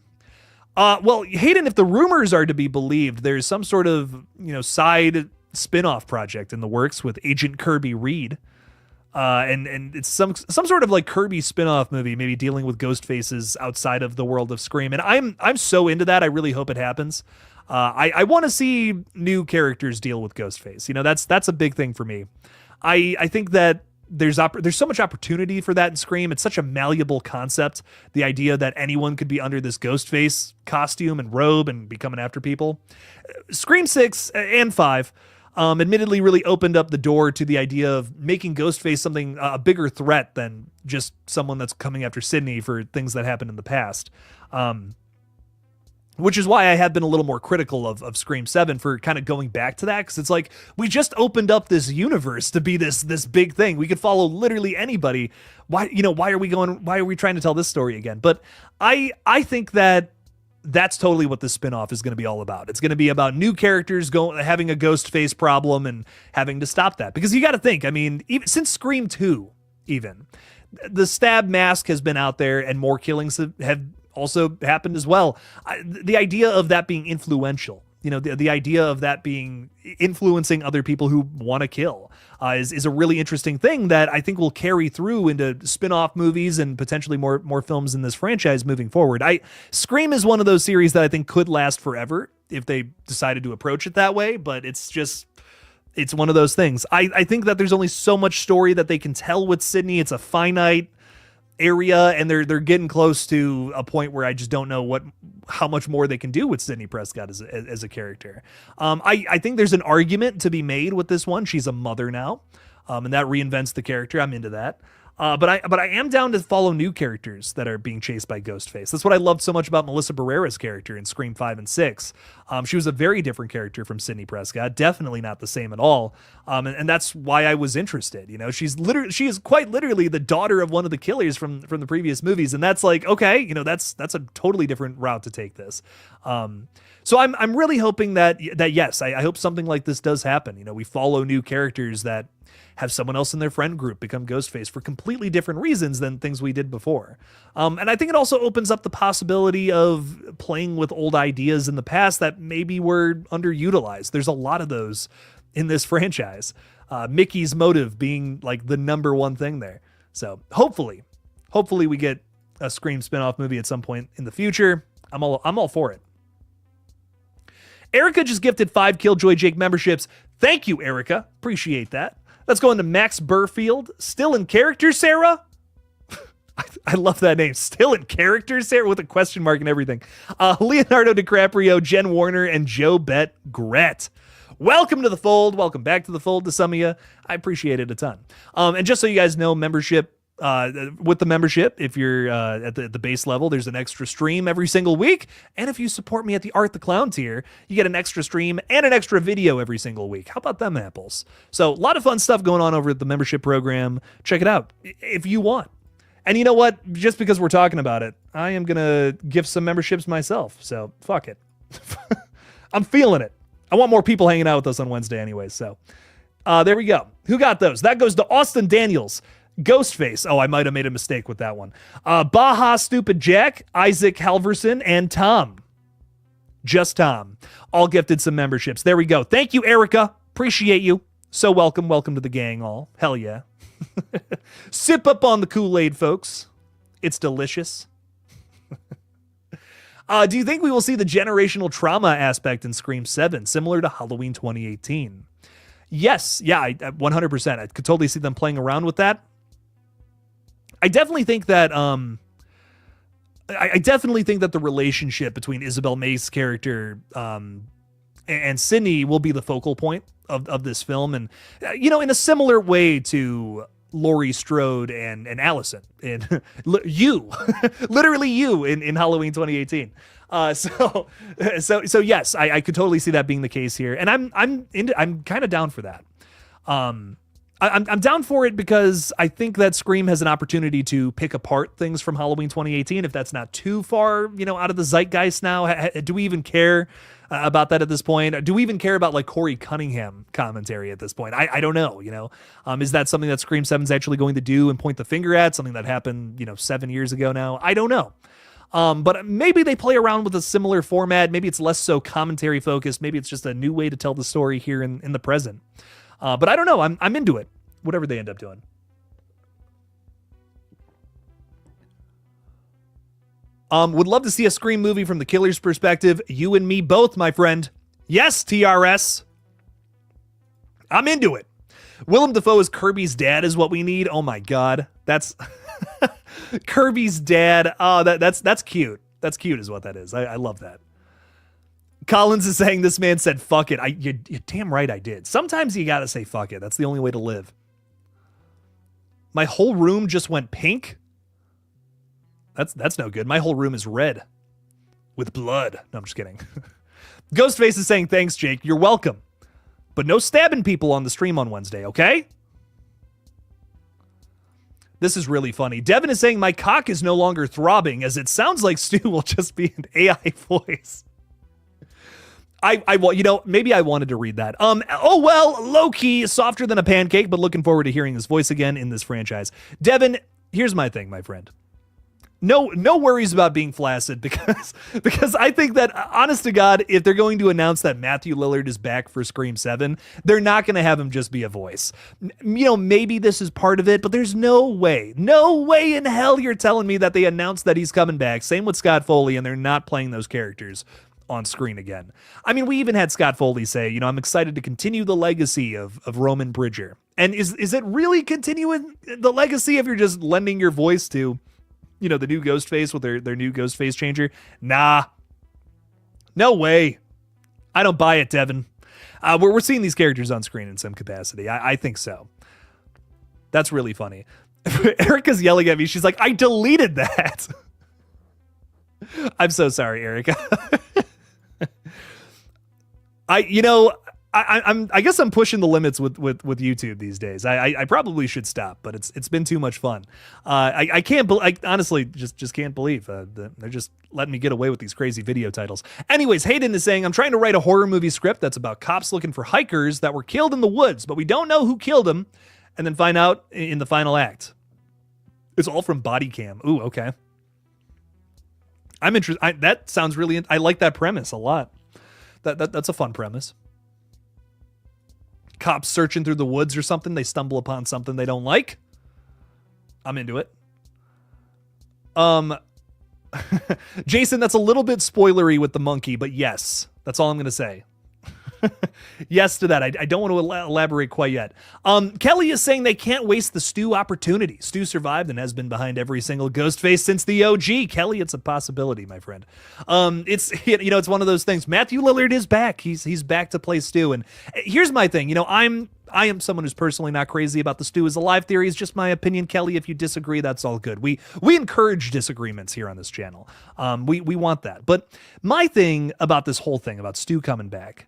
A: Well, Hayden, if the rumors are to be believed, there's some sort of, side spin-off project in the works with Agent Kirby Reed. And it's some sort of like Kirby spin-off movie, maybe dealing with ghost faces outside of the world of Scream. And I'm so into that. I really hope it happens. I want to see new characters deal with Ghostface. That's a big thing for me. I think that there's so much opportunity for that in Scream. It's such a malleable concept. The idea that anyone could be under this Ghostface costume and robe and be coming after people. Scream 6 and 5 admittedly really opened up the door to the idea of making Ghostface something a bigger threat than just someone that's coming after Sidney for things that happened in the past. Which is why I have been a little more critical of Scream 7 for kind of going back to that, because it's like we just opened up this universe to be this big thing. We could follow literally anybody. Why are we trying to tell this story again? But I think that's totally what the spinoff is going to be all about. It's going to be about new characters having a ghost face problem and having to stop that. Because you got to think, even since Scream 2, even the stab mask has been out there and more killings have also happened as well. The idea of that being influential, the idea of that being influencing other people who want to kill is a really interesting thing that I think will carry through into spin-off movies and potentially more films in this franchise moving forward. Scream is one of those series that I think could last forever if they decided to approach it that way, but it's one of those things. I think that there's only so much story that they can tell with Sidney. It's a finite area, and they're getting close to a point where I just don't know how much more they can do with Sidney Prescott as a character. I think there's an argument to be made with this one. She's a mother now, and that reinvents the character. I'm into that. But I am down to follow new characters that are being chased by Ghostface. That's what I loved so much about Melissa Barrera's character in Scream 5 and 6. She was a very different character from Sidney Prescott, definitely not the same at all. And that's why I was interested. She is quite literally the daughter of one of the killers from the previous movies, and that's like, okay, that's a totally different route to take this. So I'm really hoping that yes, I hope something like this does happen. We follow new characters that have someone else in their friend group become Ghostface for completely different reasons than things we did before. And I think it also opens up the possibility of playing with old ideas in the past that maybe were underutilized. There's a lot of those in this franchise. Mickey's motive being like the number one thing there. So hopefully we get a Scream spinoff movie at some point in the future. I'm all for it. Erica just gifted 5 KillJoy Jake memberships. Thank you, Erica. Appreciate that. Let's go into Max Burfield. Still in character, Sarah? I love that name. Still in character, Sarah, with a question mark and everything. Leonardo DiCaprio, Jen Warner, and Joe Bet Gret. Welcome to the fold. Welcome back to the fold to some of you. I appreciate it a ton. And just so you guys know, membership, with the membership, if you're at the base level, there's an extra stream every single week. And if you support me at the Art the Clown tier, you get an extra stream and an extra video every single week. How about them apples? So a lot of fun stuff going on over at the membership program. Check it out if you want. And you know what? Just because we're talking about it, I am going to gift some memberships myself. So fuck it. I'm feeling it. I want more people hanging out with us on Wednesday anyway. So there we go. Who got those? That goes to Austin Daniels. Ghostface. Oh, I might have made a mistake with that one. Baja Stupid Jack, Isaac Halverson, and Tom. Just Tom. All gifted some memberships. There we go. Thank you, Erica. Appreciate you. So welcome. Welcome to the gang all. Hell yeah. Sip up on the Kool-Aid, folks. It's delicious. Do you think we will see the generational trauma aspect in Scream 7, similar to Halloween 2018? Yes. Yeah, 100%. I could totally see them playing around with that. I definitely think that I definitely think that the relationship between Isabel May's character and Sydney will be the focal point of this film, and in a similar way to Laurie Strode and Allison in literally you in Halloween 2018. So yes, I could totally see that being the case here, and I'm kind of down for that. I'm down for it because I think that Scream has an opportunity to pick apart things from Halloween 2018 if that's not too far, out of the zeitgeist now. Do we even care about that at this point? Do we even care about like Corey Cunningham commentary at this point? I don't know, is that something that Scream 7 is actually going to do and point the finger at, something that happened, 7 years ago now? I don't know. But maybe they play around with a similar format. Maybe it's less so commentary focused. Maybe it's just a new way to tell the story here in the present. But I don't know. I'm into it, whatever they end up doing. Would love to see a Scream movie from the killer's perspective. You and me both, my friend. Yes, TRS. I'm into it. Willem Dafoe as Kirby's dad is what we need. Oh my God. That's Kirby's dad. Oh, that's cute. That's cute is what that is. I love that. Collins is saying this man said, fuck it. You're damn right I did. Sometimes you got to say fuck it. That's the only way to live. My whole room just went pink. That's no good. My whole room is red with blood. No, I'm just kidding. Ghostface is saying, thanks, Jake. You're welcome. But no stabbing people on the stream on Wednesday, okay? This is really funny. Devin is saying, my cock is no longer throbbing as it sounds like Stu will just be an AI voice. Maybe I wanted to read that. Low-key, softer than a pancake, but looking forward to hearing his voice again in this franchise. Devin, here's my thing, my friend. No worries about being flaccid because I think that, honest to God, if they're going to announce that Matthew Lillard is back for Scream 7, they're not going to have him just be a voice. Maybe this is part of it, but there's no way in hell you're telling me that they announced that he's coming back. Same with Scott Foley, and they're not playing those characters on screen again. I mean, we even had Scott Foley say, I'm excited to continue the legacy of Roman Bridger. And is it really continuing the legacy if you're just lending your voice to, the new Ghostface with their new Ghostface changer? Nah. No way. I don't buy it, Devin. We're seeing these characters on screen in some capacity. I think so. That's really funny. Erica's yelling at me. She's like, I deleted that. I'm so sorry, Erica. I guess I'm pushing the limits with YouTube these days. I probably should stop, but it's been too much fun. I honestly just can't believe they're just letting me get away with these crazy video titles. Anyways, Hayden is saying, I'm trying to write a horror movie script that's about cops looking for hikers that were killed in the woods, but we don't know who killed them, and then find out in the final act. It's all from body cam. Ooh, okay. I'm interested. That sounds really. I like that premise a lot. That's a fun premise. Cops searching through the woods or something. They stumble upon something they don't like. I'm into it. Jason, that's a little bit spoilery with the monkey, but yes, that's all I'm going to say. Yes to that. I don't want to elaborate quite yet. Kelly is saying they can't waste the Stu opportunity. Stu survived and has been behind every single Ghostface since the OG. Kelly, it's a possibility, my friend. It's one of those things. Matthew Lillard is back. He's back to play Stu. And here's my thing. I am someone who's personally not crazy about the Stu is alive theory. It's just my opinion, Kelly. If you disagree, that's all good. We encourage disagreements here on this channel. We want that. But my thing about this whole thing about Stu coming back,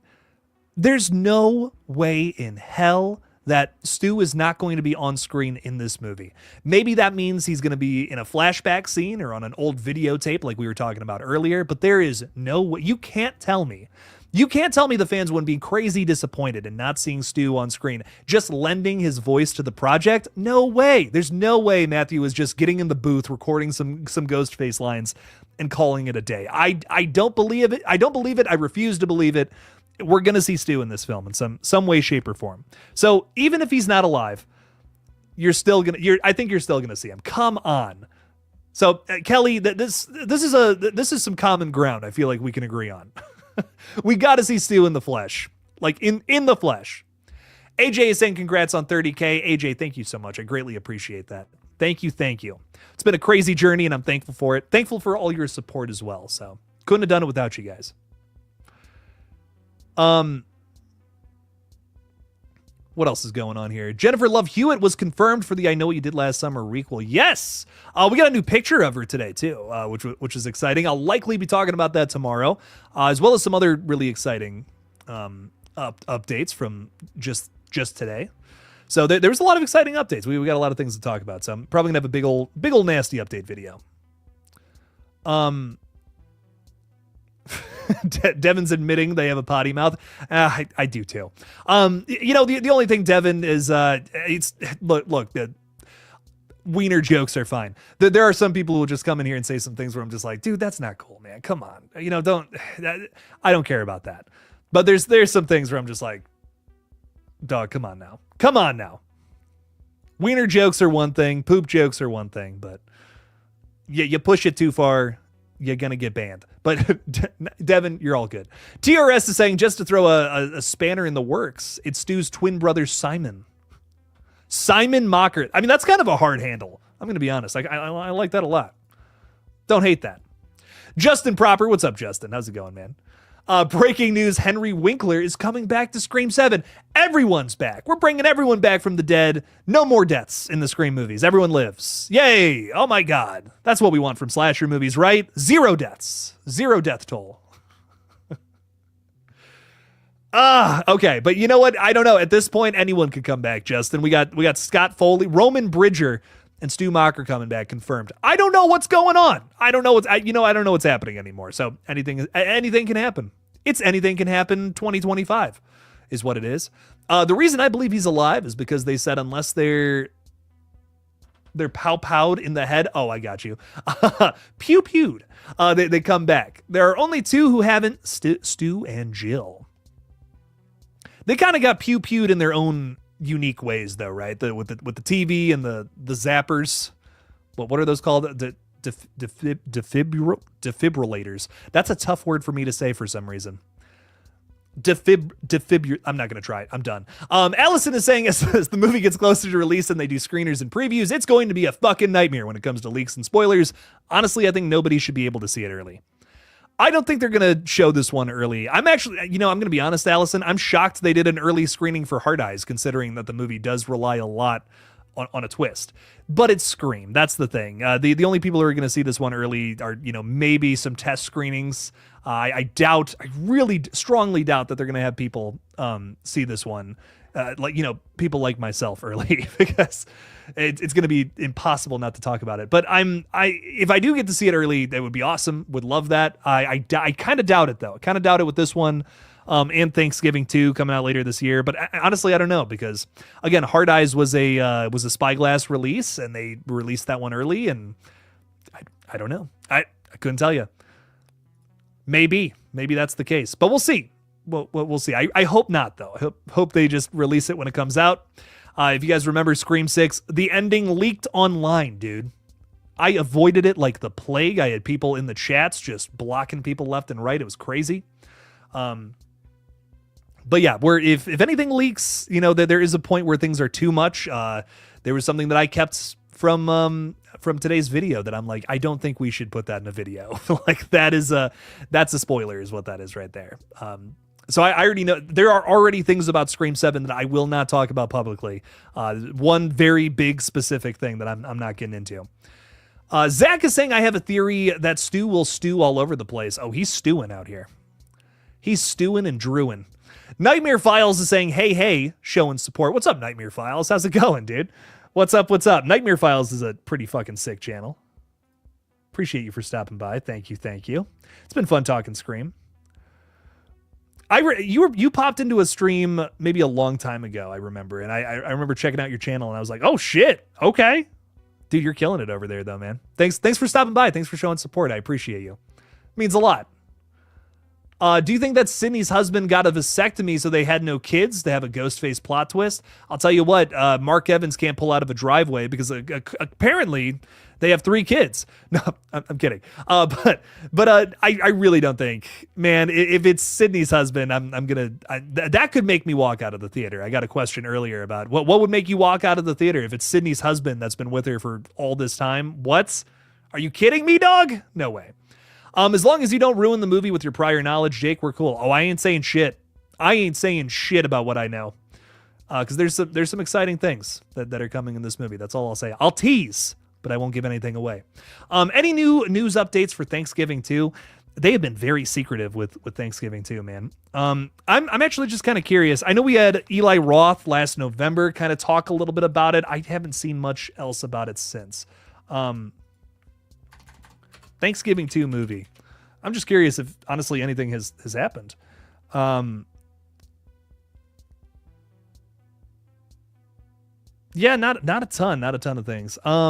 A: there's no way in hell that Stu is not going to be on screen in this movie. Maybe that means he's going to be in a flashback scene or on an old videotape like we were talking about earlier, but there is no way. You can't tell me the fans wouldn't be crazy disappointed in not seeing Stu on screen, just lending his voice to the project. No way. There's no way Matthew is just getting in the booth, recording some Ghostface lines and calling it a day. I don't believe it. I don't believe it. I refuse to believe it. We're going to see Stu in this film in some way, shape, or form. So even if he's not alive, I think you're still going to see him. Come on. So Kelly, this is some common ground I feel like we can agree on. We got to see Stu in the flesh, like in the flesh. AJ is saying congrats on 30K. AJ, thank you so much. I greatly appreciate that. Thank you. It's been a crazy journey and I'm thankful for it. Thankful for all your support as well. So couldn't have done it without you guys. What else is going on here? Jennifer Love Hewitt was confirmed for the I Know What You Did Last Summer requel. Yes. We got a new picture of her today too, which is exciting. I'll likely be talking about that tomorrow, as well as some other really exciting updates from just today. So there was a lot of exciting updates. We got a lot of things to talk about. So I'm probably gonna have a big old nasty update video. Devin's admitting they have a potty mouth. I do too. The only thing, Devin, is look, wiener jokes are fine. There are some people who will just come in here and say some things where I'm just like, dude, that's not cool, man. Come on. I don't care about that. But there's some things where I'm just like, dog, come on now. Wiener jokes are one thing. Poop jokes are one thing. But you push it too far, you're going to get banned. But Devin, you're all good. TRS is saying, just to throw a spanner in the works, it's Stu's twin brother, Simon Mockert. I mean, that's kind of a hard handle. I'm going to be honest. I like that a lot. Don't hate that. Justin Proper. What's up, Justin? How's it going, man? Breaking news, Henry Winkler is coming back to Scream 7. Everyone's back. We're bringing everyone back from the dead. No more deaths in the Scream movies. Everyone lives. Yay. Oh my God. That's what we want from slasher movies, right? 0 deaths. 0 death toll. Okay. But you know what? I don't know. At this point, anyone could come back, Justin. We got Scott Foley, Roman Bridger, and Stu Macher coming back, confirmed. I don't know what's going on. I don't know what's happening anymore. So anything can happen. It's anything can happen 2025 is what it is. The reason I believe he's alive is because they said unless they're pow-powed in the head. Oh, I got you. Pew-pewed. They come back. There are only 2 who haven't, Stu and Jill. They kind of got pew-pewed in their own unique ways though, right? With the TV and the zappers. What are those called? The defibrillators. That's a tough word for me to say for some reason. I'm not going to try it. I'm done. Allison is saying as the movie gets closer to release and they do screeners and previews, it's going to be a fucking nightmare when it comes to leaks and spoilers. Honestly, I think nobody should be able to see it early. I don't think they're going to show this one early. I'm actually, I'm going to be honest, Allison, I'm shocked they did an early screening for Hard Eyes, considering that the movie does rely a lot on a twist. But it's Scream. That's the thing. The only people who are going to see this one early are, maybe some test screenings. I really strongly doubt that they're going to have people see this one, people like myself early, because it's going to be impossible not to talk about it. But if I do get to see it early, that would be awesome. Would love that. I kind of doubt it though. I kind of doubt it with this one. And Thanksgiving 2 coming out later this year. But honestly, I don't know, because again, Hard Eyes was a Spyglass release, and they released that one early, and I don't know. I couldn't tell you. Maybe that's the case, but we'll see. We'll see. I hope not though. I hope they just release it when it comes out. If you guys remember Scream 6, the ending leaked online, dude. I avoided it like the plague. I had people in the chats just blocking people left and right. It was crazy. But yeah, if anything leaks, that there is a point where things are too much. There was something that I kept from today's video that I'm like, I don't think we should put that in a video. Like that's a spoiler is what that is right there. So I already know there are already things about Scream 7 that I will not talk about publicly. One very big specific thing that I'm not getting into. Zach is saying I have a theory that Stu will stew all over the place. Oh, he's stewing out here. He's stewing and drewing. Nightmare Files is saying, hey, showing support. What's up, Nightmare Files? How's it going, dude? What's up? Nightmare Files is a pretty fucking sick channel. Appreciate you for stopping by. Thank you. It's been fun talking Scream. You popped into a stream maybe a long time ago, I remember. And I remember checking out your channel and I was like, oh shit, okay. Dude, you're killing it over there though, man. Thanks for stopping by. Thanks for showing support. I appreciate you. It means a lot. Do you think that Sydney's husband got a vasectomy so they had no kids to have a Ghostface plot twist? I'll tell you what, Mark Evans can't pull out of a driveway because apparently they have 3 kids. No, I'm kidding. But I really don't think, man, if it's Sydney's husband, that could make me walk out of the theater. I got a question earlier about what would make you walk out of the theater if it's Sydney's husband that's been with her for all this time. What? Are you kidding me, dog? No way. As long as you don't ruin the movie with your prior knowledge, Jake, we're cool. Oh, I ain't saying shit. I ain't saying shit about what I know. Because there's some exciting things that are coming in this movie. That's all I'll say. I'll tease, but I won't give anything away. Any new news updates for Thanksgiving too? They have been very secretive with Thanksgiving too, man. I'm actually just kind of curious. I know we had Eli Roth last November kind of talk a little bit about it. I haven't seen much else about it since. Thanksgiving 2 movie. I'm just curious if honestly anything has happened. Yeah, not a ton of things. Yeah,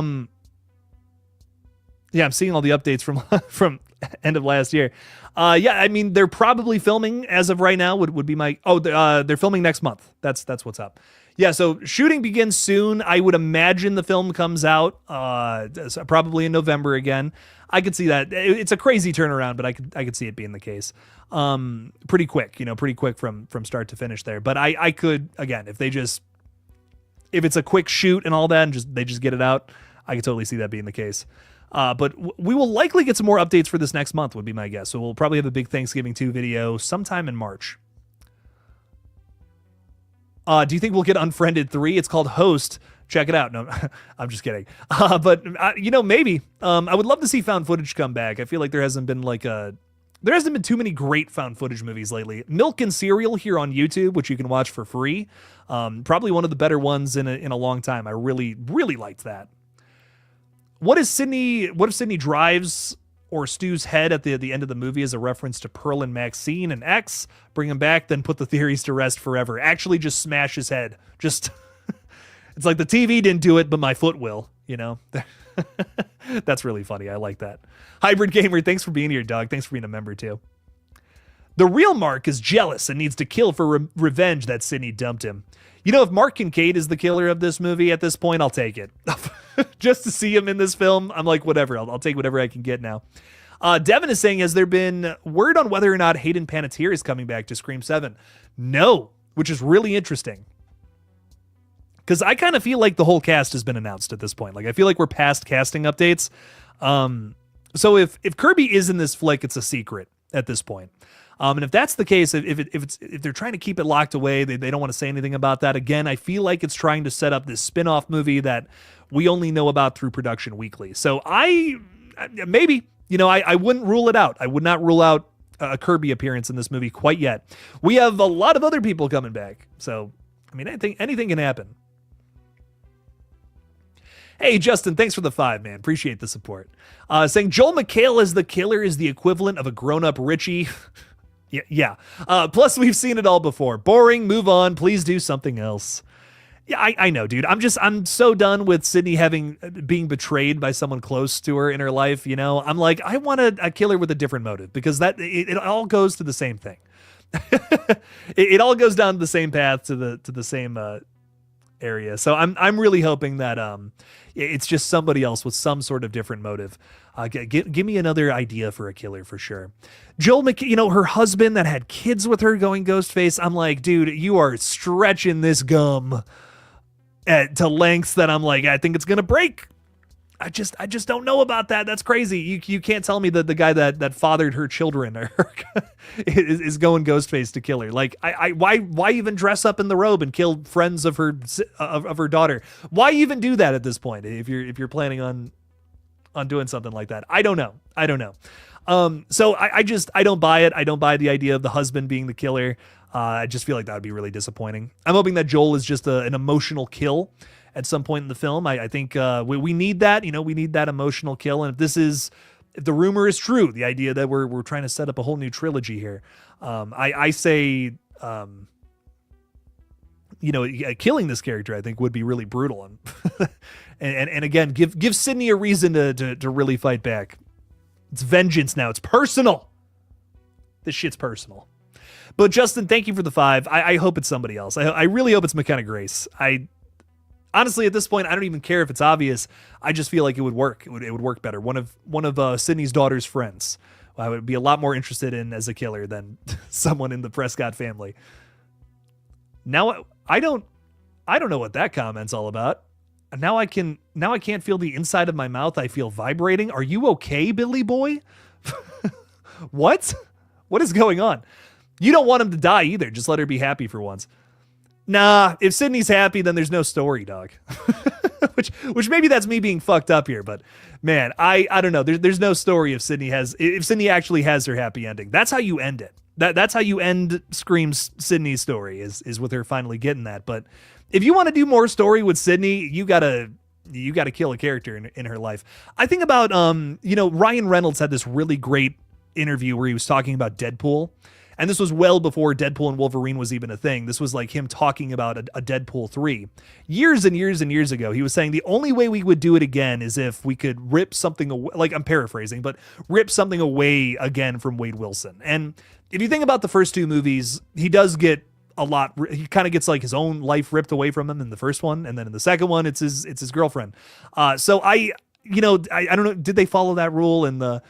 A: I'm seeing all the updates from end of last year. Yeah, I mean they're probably filming as of right now would be my they're filming next month. That's what's up. Yeah, so shooting begins soon. I would imagine the film comes out probably in November again. I could see that. It's a crazy turnaround, but I could see it being the case. Pretty quick, pretty quick from start to finish there. But I could, again, if it's a quick shoot and all that and they just get it out, I could totally see that being the case. But we will likely get some more updates for this next month would be my guess. So we'll probably have a big Thanksgiving 2 video sometime in March. Do you think we'll get Unfriended 3? It's called Host. Check it out. No, I'm just kidding. But maybe. I would love to see found footage come back. I feel like there hasn't been too many great found footage movies lately. Milk and Cereal here on YouTube, which you can watch for free. Probably one of the better ones in a long time. I really, really liked that. What if Sydney drives or Stu's head at the end of the movie as a reference to Pearl and Maxine and X? Bring him back, then put the theories to rest forever. Actually just smash his head. Just... It's like the TV didn't do it, but my foot will, That's really funny. I like that. Hybrid Gamer, thanks for being here, dog. Thanks for being a member, too. The real Mark is jealous and needs to kill for revenge that Sydney dumped him. If Mark Kincaid is the killer of this movie at this point, I'll take it. Just to see him in this film, I'm like, whatever. I'll take whatever I can get now. Devin is saying, has there been word on whether or not Hayden Panettiere is coming back to Scream 7? No, which is really interesting. Because I kind of feel like the whole cast has been announced at this point. Like I feel like we're past casting updates. So if Kirby is in this flick, it's a secret at this point. And if that's the case, if they're trying to keep it locked away, they don't want to say anything about that. Again, I feel like it's trying to set up this spin-off movie that we only know about through Production Weekly. So I wouldn't rule it out. I would not rule out a Kirby appearance in this movie quite yet. We have a lot of other people coming back. So, I mean, anything can happen. Hey, Justin, thanks for the 5, man. Appreciate the support. Saying Joel McHale as the killer is the equivalent of a grown-up Richie. Yeah. Plus, we've seen it all before. Boring, move on, please do something else. Yeah, I know, dude. I'm so done with Sydney being betrayed by someone close to her in her life, I'm like, I want a killer with a different motive because it all goes to the same thing. It all goes down the same path to the same area. So I'm really hoping that it's just somebody else with some sort of different motive. Give me another idea for a killer for sure. Joel her husband that had kids with her going Ghostface. I'm like, dude, you are stretching this gum to lengths that I'm like, I think it's gonna break. I just don't know about that. That's crazy. You can't tell me that the guy that fathered her children is going Ghostface to kill her. Like, why even dress up in the robe and kill friends of her daughter? Why even do that at this point if you're planning on doing something like that? I don't know. So I don't buy it. I don't buy the idea of the husband being the killer. I just feel like that would be really disappointing. I'm hoping that Joel is just an emotional kill at some point in the film. I think we need that. We need that emotional kill. And if the rumor is true, the idea that we're trying to set up a whole new trilogy here, I say, killing this character, I think would be really brutal. And again, give Sydney a reason to really fight back. It's vengeance now. It's personal. This shit's personal. But Justin, thank you for the 5. I hope it's somebody else. I really hope it's McKenna Grace. Honestly, at this point, I don't even care if it's obvious. I just feel like it would work. It would work better. One of Sydney's daughter's friends, I would be a lot more interested in as a killer than someone in the Prescott family. Now I don't know what that comment's all about. Now I can't feel the inside of my mouth. I feel vibrating. Are you okay, Billy boy? What is going on? You don't want him to die either. Just let her be happy for once. Nah, if Sydney's happy, then there's no story, dog. which maybe that's me being fucked up here, but man, I don't know. There's no story if Sydney actually has her happy ending. That's how you end it. That's how you end Scream's Sydney's story is with her finally getting that. But if you want to do more story with Sydney, you gotta kill a character in her life. I think about Ryan Reynolds had this really great interview where he was talking about Deadpool. And this was well before Deadpool and Wolverine was even a thing. This was like him talking about a Deadpool 3. Years and years and years ago, he was saying the only way we would do it again is if we could rip something away, like I'm paraphrasing, but rip something away again from Wade Wilson. And if you think about the first 2 movies, he does get he kind of gets like his own life ripped away from him in the first one. And then in the second one, it's his girlfriend. So I don't know, did they follow that rule in the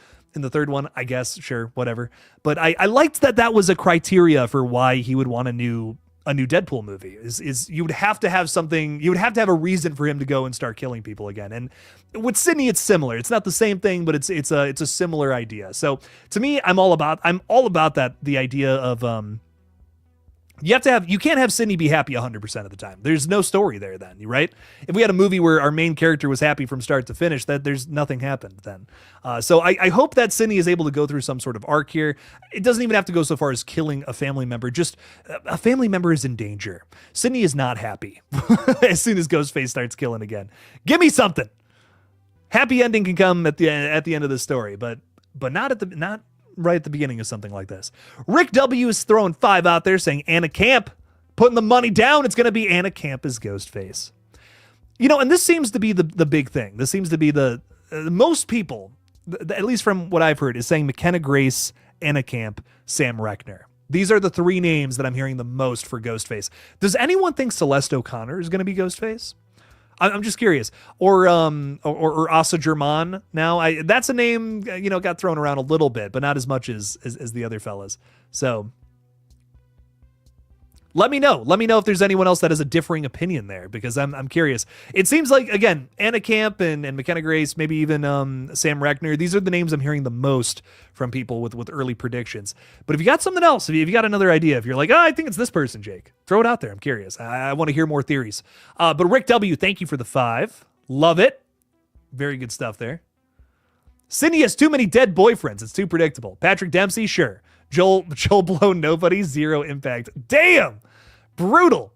A: third one? I guess, sure, whatever. But I liked that was a criteria for why he would want a new Deadpool movie. Is you would have to have something, you would have to have a reason for him to go and start killing people again. And with Sydney, it's similar. It's not the same thing, but it's a similar idea. So to me, I'm all about that. The idea of you can't have Sydney be happy 100% of the time. There's no story there then, right? If we had a movie where our main character was happy from start to finish, that there's nothing happened then. So I hope that Sydney is able to go through some sort of arc here. It doesn't even have to go so far as killing a family member. Just a family member is in danger. Sydney is not happy as soon as Ghostface starts killing again. Give me something. Happy ending can come at the end of the story, but not right at the beginning of something like this. Rick W is throwing 5 out there saying Anna Camp, putting the money down. It's going to be Anna Camp as Ghostface. And this seems to be the big thing. This seems to be the most people, at least from what I've heard, is saying McKenna Grace, Anna Camp, Sam Reckner. These are the 3 names that I'm hearing the most for Ghostface. Does anyone think Celeste O'Connor is going to be Ghostface? I'm just curious. Or Asa German now. That's a name, got thrown around a little bit, but not as much as the other fellas. So let me know. Let me know if there's anyone else that has a differing opinion there, because I'm curious. It seems like, again, Anna Camp and McKenna Grace, maybe even Sam Reckner. These are the names I'm hearing the most from people with early predictions. But if you got something else, if you got another idea, if you're like, I think it's this person, Jake, throw it out there. I'm curious. I want to hear more theories. But Rick W, thank you for the 5. Love it. Very good stuff there. Sydney has too many dead boyfriends. It's too predictable. Patrick Dempsey, sure. Joel Blow, nobody, 0 impact. Damn! Brutal.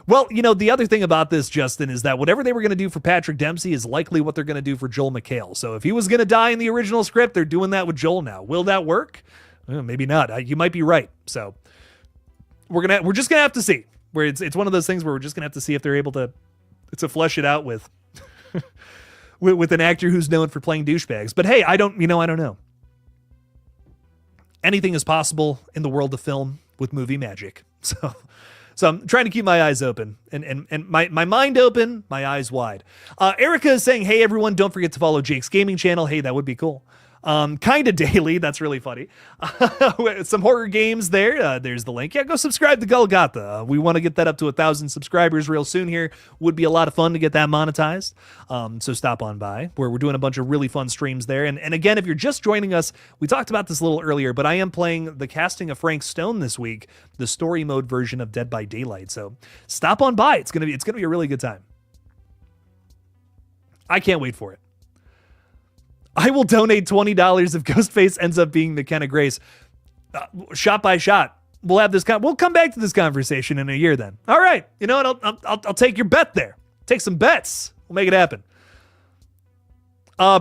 A: Well, the other thing about this, Justin, is that whatever they were going to do for Patrick Dempsey is likely what they're going to do for Joel McHale. So if he was going to die in the original script, they're doing that with Joel now. Will that work? Maybe not. You might be right. So we're just going to have to see. Where it's one of those things where we're just going to have to see if they're able to flesh it out with with an actor who's known for playing douchebags. But hey, I don't know. Anything is possible in the world of film with movie magic. So I'm trying to keep my eyes open and my mind open, my eyes wide. Erica is saying, hey, everyone, don't forget to follow Jake's gaming channel. Hey, that would be cool. Kind of daily. That's really funny. Some horror games there. There's the link. Yeah, go subscribe to GullGotha. We want to get that up to 1,000 subscribers real soon here. Would be a lot of fun to get that monetized. So stop on by where we're doing a bunch of really fun streams there. And again, if you're just joining us, we talked about this a little earlier, but I am playing The Casting of Frank Stone this week, the story mode version of Dead by Daylight. So stop on by. It's gonna be a really good time. I can't wait for it. I will donate $20 if Ghostface ends up being McKenna Grace. Shot by shot. We'll have this. We'll come back to this conversation in a year then. All right. You know what? I'll take your bet there. Take some bets. We'll make it happen.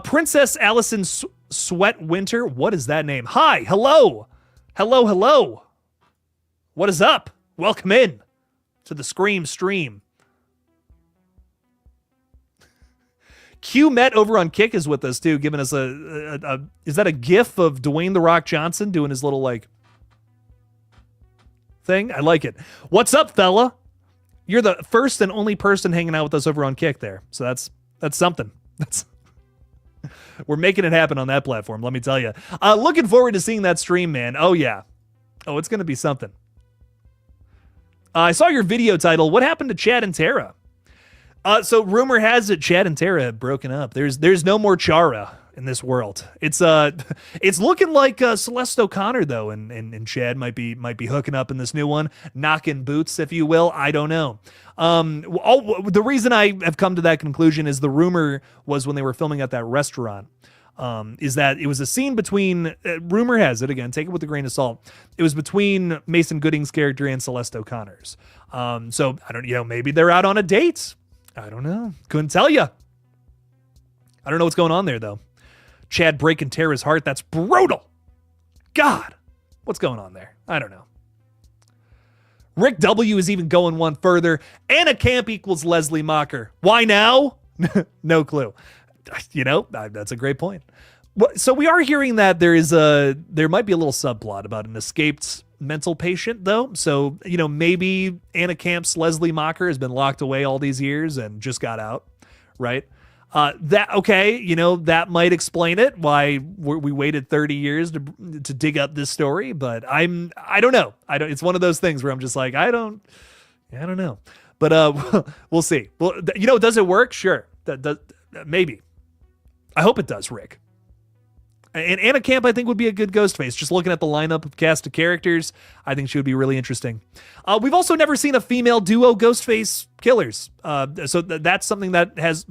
A: Princess Allison Sweat Winter. What is that name? Hi. Hello. Hello. What is up? Welcome in to the Scream stream. Q Met over on Kick is with us too, giving us is that a gif of Dwayne The Rock Johnson doing his little like thing? I like it. What's up, fella? You're the first and only person hanging out with us over on Kick there. So that's something. We're making it happen on that platform, let me tell you. Looking forward to seeing that stream, man. Oh yeah. Oh, it's going to be something. I saw your video title. What happened to Chad and Tara? So rumor has it Chad and Tara have broken up. There's no more Chara in this world. It's looking like Celeste O'Connor though, and Chad might be hooking up in this new one, knocking boots, if you will. I don't know. The reason I have come to that conclusion is the rumor was when they were filming at that restaurant. Is that it was a scene between, rumor has it, again, take it with a grain of salt, it was between Mason Gooding's character and Celeste O'Connor's. So I don't, maybe they're out on a date. I don't know. Couldn't tell you. I don't know what's going on there, though. Chad breaking Tara's heart. That's brutal. God. What's going on there? I don't know. Rick W. is even going one further. Anna Camp equals Leslie Mocker. Why now? No clue. That's a great point. So we are hearing that there might be a little subplot about an escaped mental patient, though. So, maybe Anna Camp's Leslie Mocker has been locked away all these years and just got out, right? That might explain it, why we waited 30 years to dig up this story, but I don't know. It's one of those things where I'm just like, I don't know. But we'll see. Well, does it work? Sure. Maybe. I hope it does, Rick. And Anna Camp, I think, would be a good Ghostface. Just looking at the lineup of cast of characters, I think she would be really interesting. We've also never seen a female duo Ghostface killers. So that's something that has,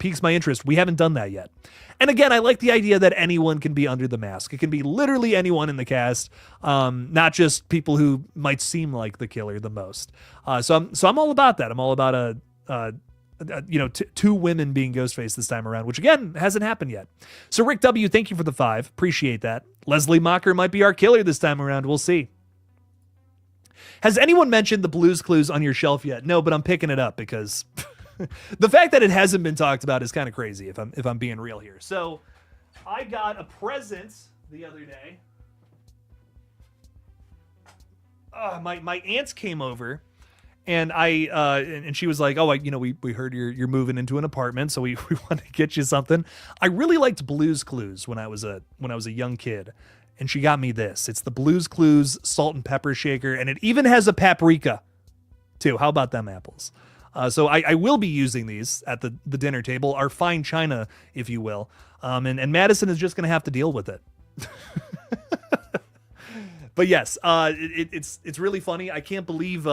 A: piques my interest. We haven't done that yet. And again, I like the idea that anyone can be under the mask. It can be literally anyone in the cast, not just people who might seem like the killer the most. So I'm all about that. I'm all about two women being Ghostface this time around, which again hasn't happened yet. So Rick W, thank you for the 5. Appreciate that. Leslie Mocker might be our killer this time around. We'll see. Has anyone mentioned the Blues Clues on your shelf yet? No, but I'm picking it up because the fact that it hasn't been talked about is kind of crazy if I'm being real here. So I got a present the other day. My aunts came over. And and she was like, oh, we heard you're moving into an apartment, so we want to get you something. I really liked Blues Clues when I was a young kid, and she got me this. It's the Blues Clues salt and pepper shaker, and it even has a paprika, too. How about them apples? So I will be using these at the dinner table, our fine china, if you will. And Madison is just going to have to deal with it. But yes, it's really funny. I can't believe.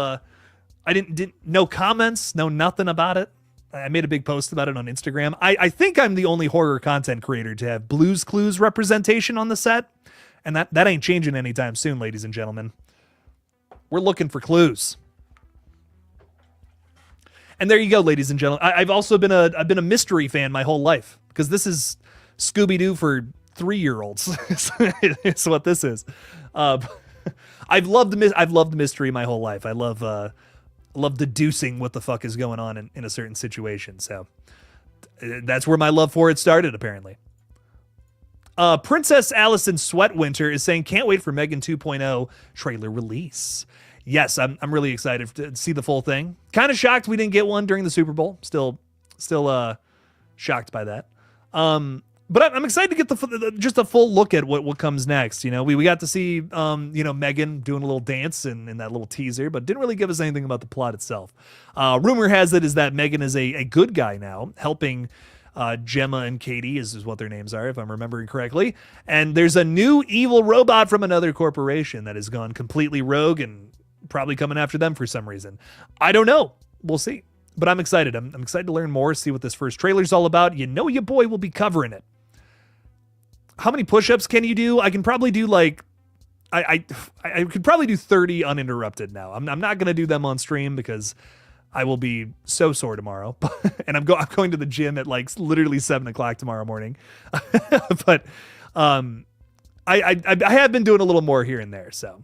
A: I didn't no comments, no nothing about it. I made a big post about it on Instagram. I think I'm the only horror content creator to have Blues Clues representation on the set. And that ain't changing anytime soon, ladies and gentlemen. We're looking for clues. And there you go, ladies and gentlemen. I've also been a mystery fan my whole life, because this is Scooby-Doo for 3-year-olds. It's what this is. I've loved the mystery my whole life. I love deducing what the fuck is going on in a certain situation. So that's where my love for it started, apparently. Princess Allison Sweatwinter is saying, can't wait for Megan 2.0 trailer release. Yes, I'm really excited to see the full thing. Kind of shocked we didn't get one during the Super Bowl. Still shocked by that. But I'm excited to get just a full look at what comes next. You know, we got to see Megan doing a little dance in that little teaser, but didn't really give us anything about the plot itself. Rumor has it is that Megan is a good guy now, helping Gemma and Katie is what their names are, if I'm remembering correctly. And there's a new evil robot from another corporation that has gone completely rogue and probably coming after them for some reason. I don't know. We'll see. But I'm excited. I'm excited to learn more, see what this first trailer's all about. You know your boy will be covering it. How many push-ups can you do? I can probably do like, I could probably do 30 uninterrupted now. I'm not going to do them on stream because I will be so sore tomorrow. And I'm going to the gym at like literally 7 o'clock tomorrow morning. But I have been doing a little more here and there, so,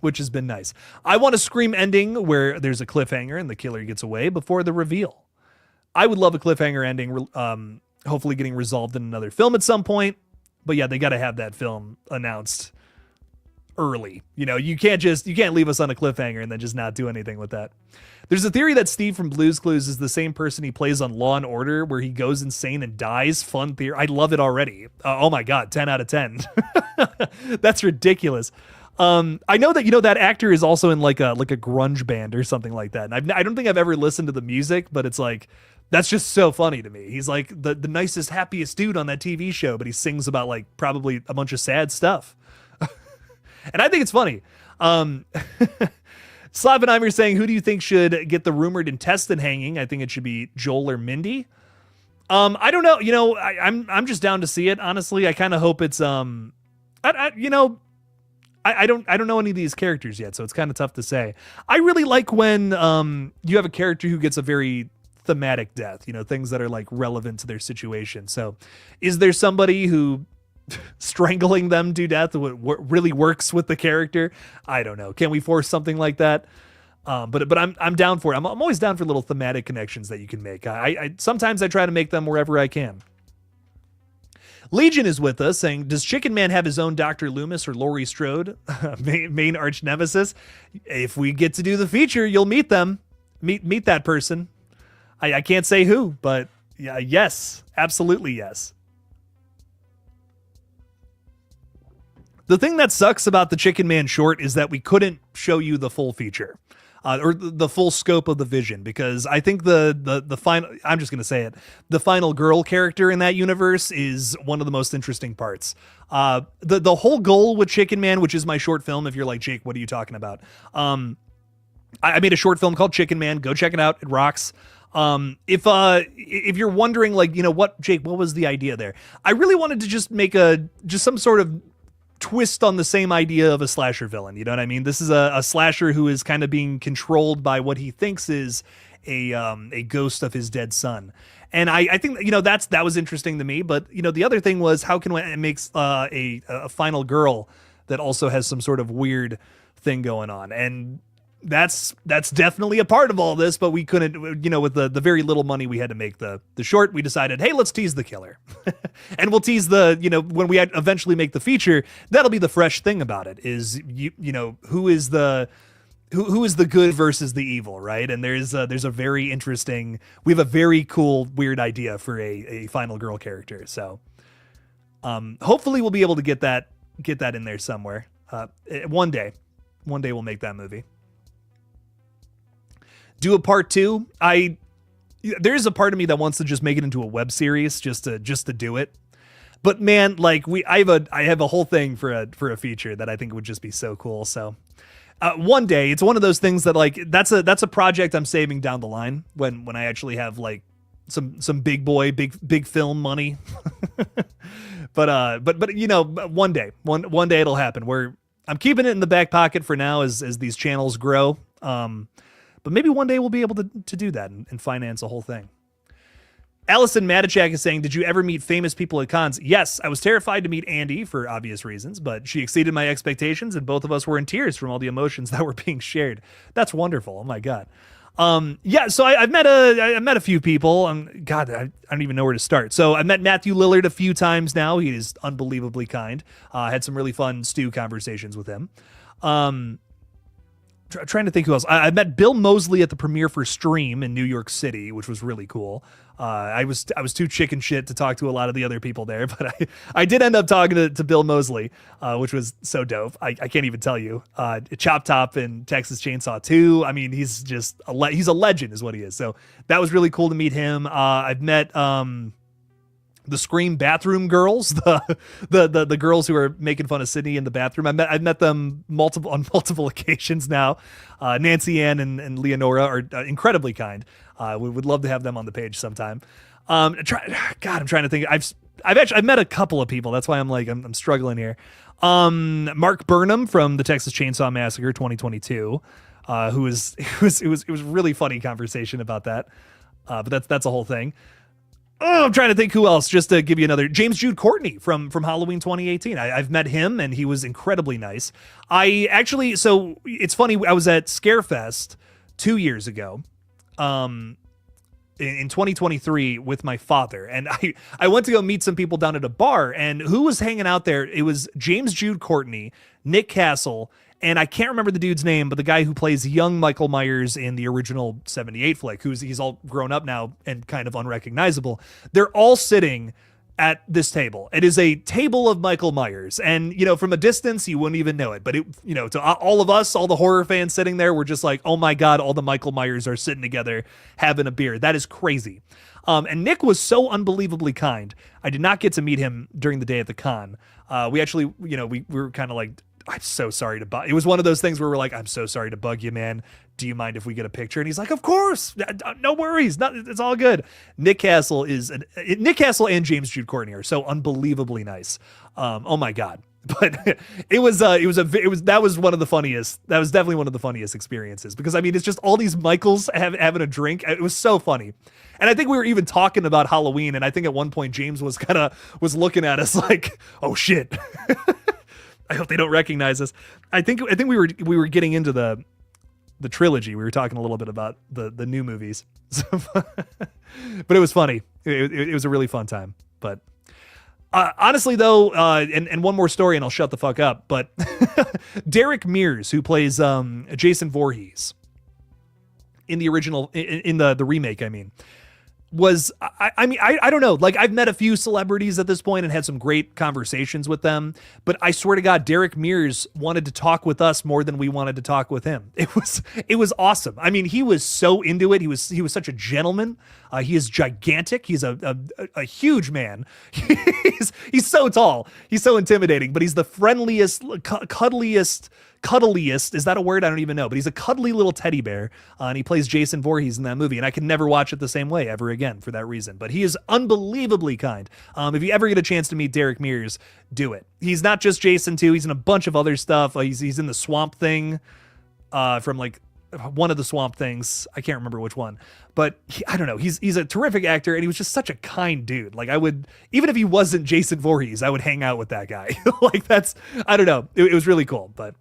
A: which has been nice. I want a Scream ending where there's a cliffhanger and the killer gets away before the reveal. I would love a cliffhanger ending, hopefully getting resolved in another film at some point. But yeah, they got to have that film announced early. You know, you can't leave us on a cliffhanger and then just not do anything with that. There's a theory that Steve from Blue's Clues is the same person he plays on Law and Order, where he goes insane and dies. Fun theory. I love it already. Oh my God, 10 out of 10. That's ridiculous. I know that, that actor is also in like a grunge band or something like that. And I don't think I've ever listened to the music, but it's like, that's just so funny to me. He's like the nicest, happiest dude on that TV show, but he sings about like probably a bunch of sad stuff. And I think it's funny. Slavenheimer saying, who do you think should get the rumored intestine hanging? I think it should be Joel or Mindy. I don't know. I'm just down to see it. Honestly, I kind of hope it's, I don't know any of these characters yet, so it's kind of tough to say. I really like when you have a character who gets a very thematic death, things that are like relevant to their situation. So is there somebody who strangling them to death really works with the character? I don't know. Can we force something like that? But I'm down for it. I'm always down for little thematic connections that you can make. I sometimes I try to make them wherever I can. Legion is with us saying, does Chicken Man have his own Dr. Loomis or Laurie Strode, main arch nemesis? If we get to do the feature, you'll meet them. Meet that person. I can't say who, but yeah, yes, absolutely yes. The thing that sucks about the Chicken Man short is that we couldn't show you the full feature. Or the full scope of the vision, because I think the final, I'm just going to say it, the final girl character in that universe is one of the most interesting parts. The whole goal with Chicken Man, which is my short film, if you're like, Jake, what are you talking about? I made a short film called Chicken Man. Go check it out. It rocks. If you're wondering, like, what, Jake, what was the idea there? I really wanted to just make some sort of twist on the same idea of a slasher villain. You know what I mean? This is a slasher who is kind of being controlled by what he thinks is a ghost of his dead son. And I think, that was interesting to me. But, the other thing was, how can it makes a final girl that also has some sort of weird thing going on. And that's definitely a part of all this, but we couldn't, with the very little money we had to make the short, we decided, hey, let's tease the killer. And we'll tease when we eventually make the feature, that'll be the fresh thing about it is, who is the good versus the evil, right? And there's a very interesting, we have a very cool, weird idea for a final girl character. So hopefully we'll be able to get that in there somewhere. One day we'll make that movie. Do a part 2. There's a part of me that wants to just make it into a web series just to do it. But man, like I have a whole thing for a feature that I think would just be so cool. So one day, it's one of those things that like that's a project I'm saving down the line when I actually have like some big film money. But one day it'll happen. I'm keeping it in the back pocket for now as these channels grow. But maybe one day we'll be able to do that and finance a whole thing. Allison Matichak is saying, did you ever meet famous people at cons? Yes, I was terrified to meet Andy for obvious reasons, but she exceeded my expectations and both of us were in tears from all the emotions that were being shared. That's wonderful. Oh my God. So I've met a few people. God, I don't even know where to start. So I met Matthew Lillard a few times now. He is unbelievably kind. Had some really fun stew conversations with him. Trying to think who else. I met Bill Moseley at the premiere for Stream in New York City, which was really cool. I was too chicken shit to talk to a lot of the other people there, but I did end up talking to Bill Moseley, which was so dope. I can't even tell you. Chop Top and Texas Chainsaw 2. I mean, he's just he's a legend, is what he is. So that was really cool to meet him. I've met the Scream bathroom girls, the girls who are making fun of Sydney in the bathroom. I've met them on multiple occasions now. Nancy Ann and Leonora are incredibly kind. We would love to have them on the page sometime. I'm trying to think. I've met a couple of people. That's why I'm struggling here. Mark Burnham from the Texas Chainsaw Massacre 2022, it was really funny conversation about that. But that's a whole thing. Oh, I'm trying to think who else, just to give you another. James Jude Courtney from Halloween 2018. I've met him, and he was incredibly nice. So it's funny, I was at Scarefest 2 years ago, in 2023 with my father, and I went to go meet some people down at a bar, and who was hanging out there? It was James Jude Courtney, Nick Castle, and I can't remember the dude's name, but the guy who plays young Michael Myers in the original 78 flick, he's all grown up now and kind of unrecognizable. They're all sitting at this table. It is a table of Michael Myers. And, from a distance, you wouldn't even know it. But, to all of us, all the horror fans sitting there, we're just like, oh my God, all the Michael Myers are sitting together having a beer. That is crazy. And Nick was so unbelievably kind. I did not get to meet him during the day at the con. We actually, we were kind of like, I'm so sorry to bug. It was one of those things where we're like, I'm so sorry to bug you, man. Do you mind if we get a picture? And he's like, of course, no worries. It's all good. Nick Castle and James Jude Courtney are so unbelievably nice. Oh my God. But that was one of the funniest. That was definitely one of the funniest experiences, because I mean, it's just all these Michaels having a drink. It was so funny. And I think we were even talking about Halloween. And I think at one point James was looking at us like, oh shit. I hope they don't recognize us. I think we were getting into the trilogy. We were talking a little bit about the new movies, but it was funny. It was a really fun time. But honestly, though, and one more story, and I'll shut the fuck up. But Derek Mears, who plays Jason Voorhees in the original, in the remake, I mean, I don't know. Like, I've met a few celebrities at this point and had some great conversations with them, but I swear to God, Derek Mears wanted to talk with us more than we wanted to talk with him. It was awesome. I mean, he was so into it. He was such a gentleman. He is gigantic. He's a huge man. He's so tall. He's so intimidating, but he's the friendliest, cuddliest. Is that a word? I don't even know, but he's a cuddly little teddy bear, and he plays Jason Voorhees in that movie, and I can never watch it the same way ever again for that reason. But he is unbelievably kind. If you ever get a chance to meet Derek Mears, do it. He's not just Jason too. He's in a bunch of other stuff. He's in the Swamp Thing, from like one of the Swamp Things. I can't remember which one, but I don't know. He's a terrific actor, and he was just such a kind dude. Like, I would, even if he wasn't Jason Voorhees, I would hang out with that guy. Like, I don't know. It was really cool, but.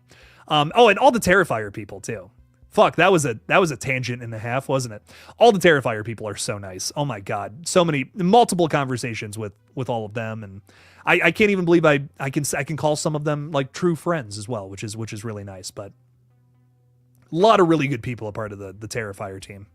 A: And all the Terrifier people too. Fuck, that was a tangent and a half, wasn't it? All the Terrifier people are so nice. Oh my God, so many, multiple conversations with all of them, and I can't even believe I can call some of them like true friends as well, which is really nice. But a lot of really good people a part of the Terrifier team.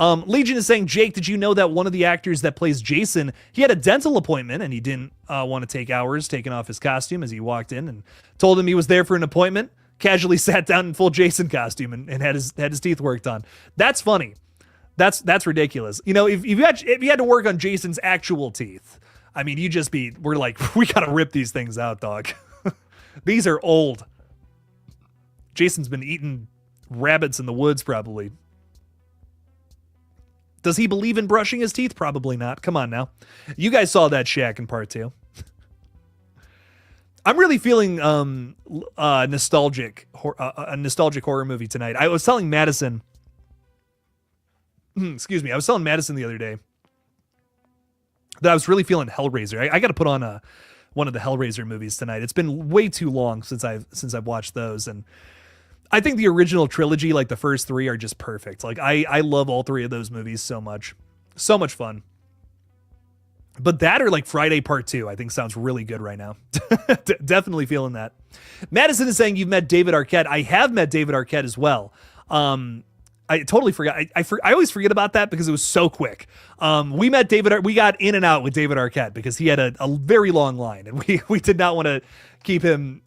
A: Legion is saying, Jake, did you know that one of the actors that plays Jason, he had a dental appointment and he didn't want to take hours taking off his costume as he walked in, and told him he was there for an appointment, casually sat down in full Jason costume and had his teeth worked on. That's funny. That's ridiculous. If you had to work on Jason's actual teeth, I mean, we're like, we got to rip these things out, dog. These are old. Jason's been eating rabbits in the woods, probably. Does he believe in brushing his teeth? Probably not. Come on now. You guys saw that Shaq in part 2. I'm really feeling a nostalgic horror movie tonight. I was telling Madison, excuse me, I was telling Madison the other day that I was really feeling Hellraiser. I got to put on one of the Hellraiser movies tonight. It's been way too long since I've watched those, and I think the original trilogy, like the first 3, are just perfect. Like, I love all 3 of those movies so much. So much fun. But that or like Friday Part 2, I think sounds really good right now. Definitely feeling that. Madison is saying you've met David Arquette. I have met David Arquette as well. I totally forgot. I always forget about that because it was so quick. We met David. We got in and out with David Arquette because he had a very long line, and we did not want to keep him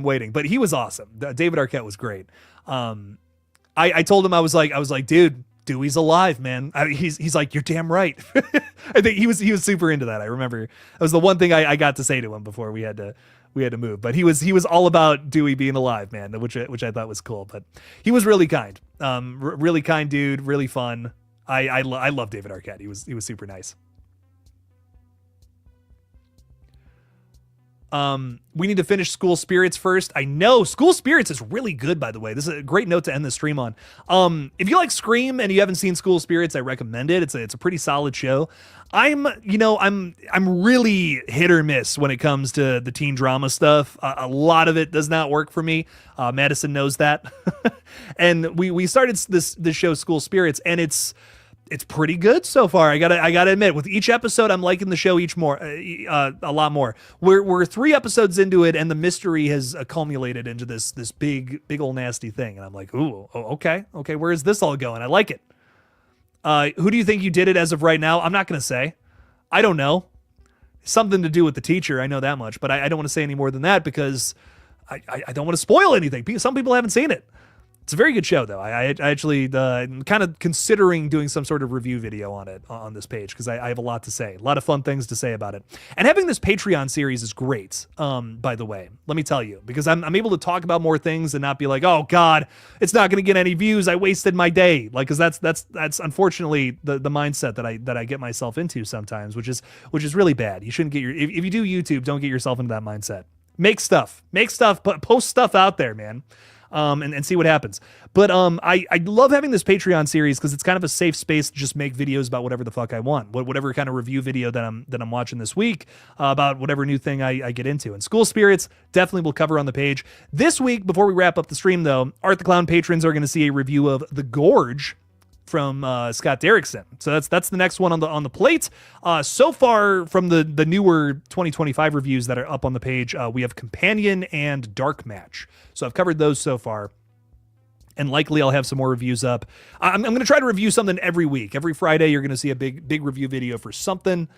A: waiting. But he was awesome. David Arquette was great. I told him I was like, dude, Dewey's alive, man. He's like, you're damn right. I think he was super into that. I remember it was the one thing I got to say to him before we had to move. But he was all about Dewey being alive, man, which I thought was cool. But he was really kind, really kind dude, really fun. I love David Arquette. He was super nice. We need to finish School Spirits first. I know School Spirits is really good, by the way. This is a great note to end the stream on. If you like Scream and you haven't seen School Spirits, I recommend it. It's a pretty solid show. I'm really hit or miss when it comes to the teen drama stuff. A lot of it does not work for me. Madison knows that. And we started this show School Spirits, and it's pretty good so far. I gotta admit, with each episode, I'm liking the show a lot more. We're 3 episodes into it, and the mystery has accumulated into this big old nasty thing. And I'm like, ooh, okay, where is this all going? I like it. Who do you think you did it as of right now? I'm not gonna say. I don't know. Something to do with the teacher. I know that much, but I don't want to say any more than that because I don't want to spoil anything. Some people haven't seen it. It's a very good show, though. I actually I'm kind of considering doing some sort of review video on it on this page because I have a lot to say, a lot of fun things to say about it. And having this Patreon series is great, by the way. Let me tell you, because I'm able to talk about more things and not be like, oh God, it's not going to get any views. I wasted my day, like because that's unfortunately the mindset that I get myself into sometimes, which is really bad. You shouldn't get if you do YouTube, don't get yourself into that mindset. Make stuff, post stuff out there, man. And see what happens. But I love having this Patreon series because it's kind of a safe space to just make videos about whatever the fuck I want, whatever kind of review video that I'm watching this week about whatever new thing I get into. And School Spirits definitely will cover on the page this week. Before we wrap up the stream, though, Art the Clown patrons are going to see a review of The Gorge from Scott Derrickson. So that's the next one on the plate. So far from the newer 2025 reviews that are up on the page, we have Companion and Dark Match. So I've covered those so far. And likely I'll have some more reviews up. I'm going to try to review something every week. Every Friday, you're going to see a big review video for something.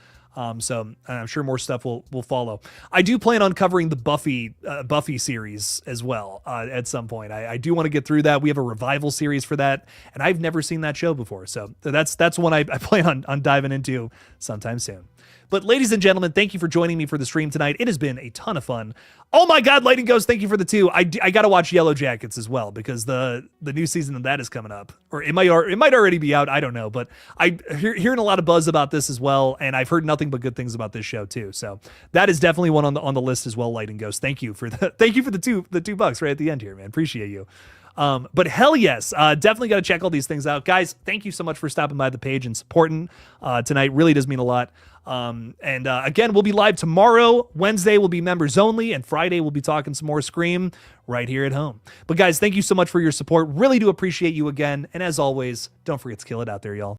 A: So I'm sure more stuff will follow. I do plan on covering the Buffy series as well at some point. I do want to get through that. We have a revival series for that, and I've never seen that show before. So that's one I plan on diving into sometime soon. But ladies and gentlemen, thank you for joining me for the stream tonight. It has been a ton of fun. Oh my God, Lightning Ghost, thank you for the 2. I got to watch Yellow Jackets as well because the new season of that is coming up. Or it might already be out. I don't know. But I'm hearing a lot of buzz about this as well. And I've heard nothing but good things about this show too. So that is definitely one on the list as well, Lightning Ghost. Thank you for the $2 right at the end here, man. Appreciate you. But hell yes, definitely got to check all these things out. Guys, thank you so much for stopping by the page and supporting tonight. Really does mean a lot. Again, we'll be live tomorrow. Wednesday will be members only, and Friday we'll be talking some more Scream right here at home. But guys, thank you so much for your support. Really do appreciate you again. And as always, don't forget to kill it out there, y'all.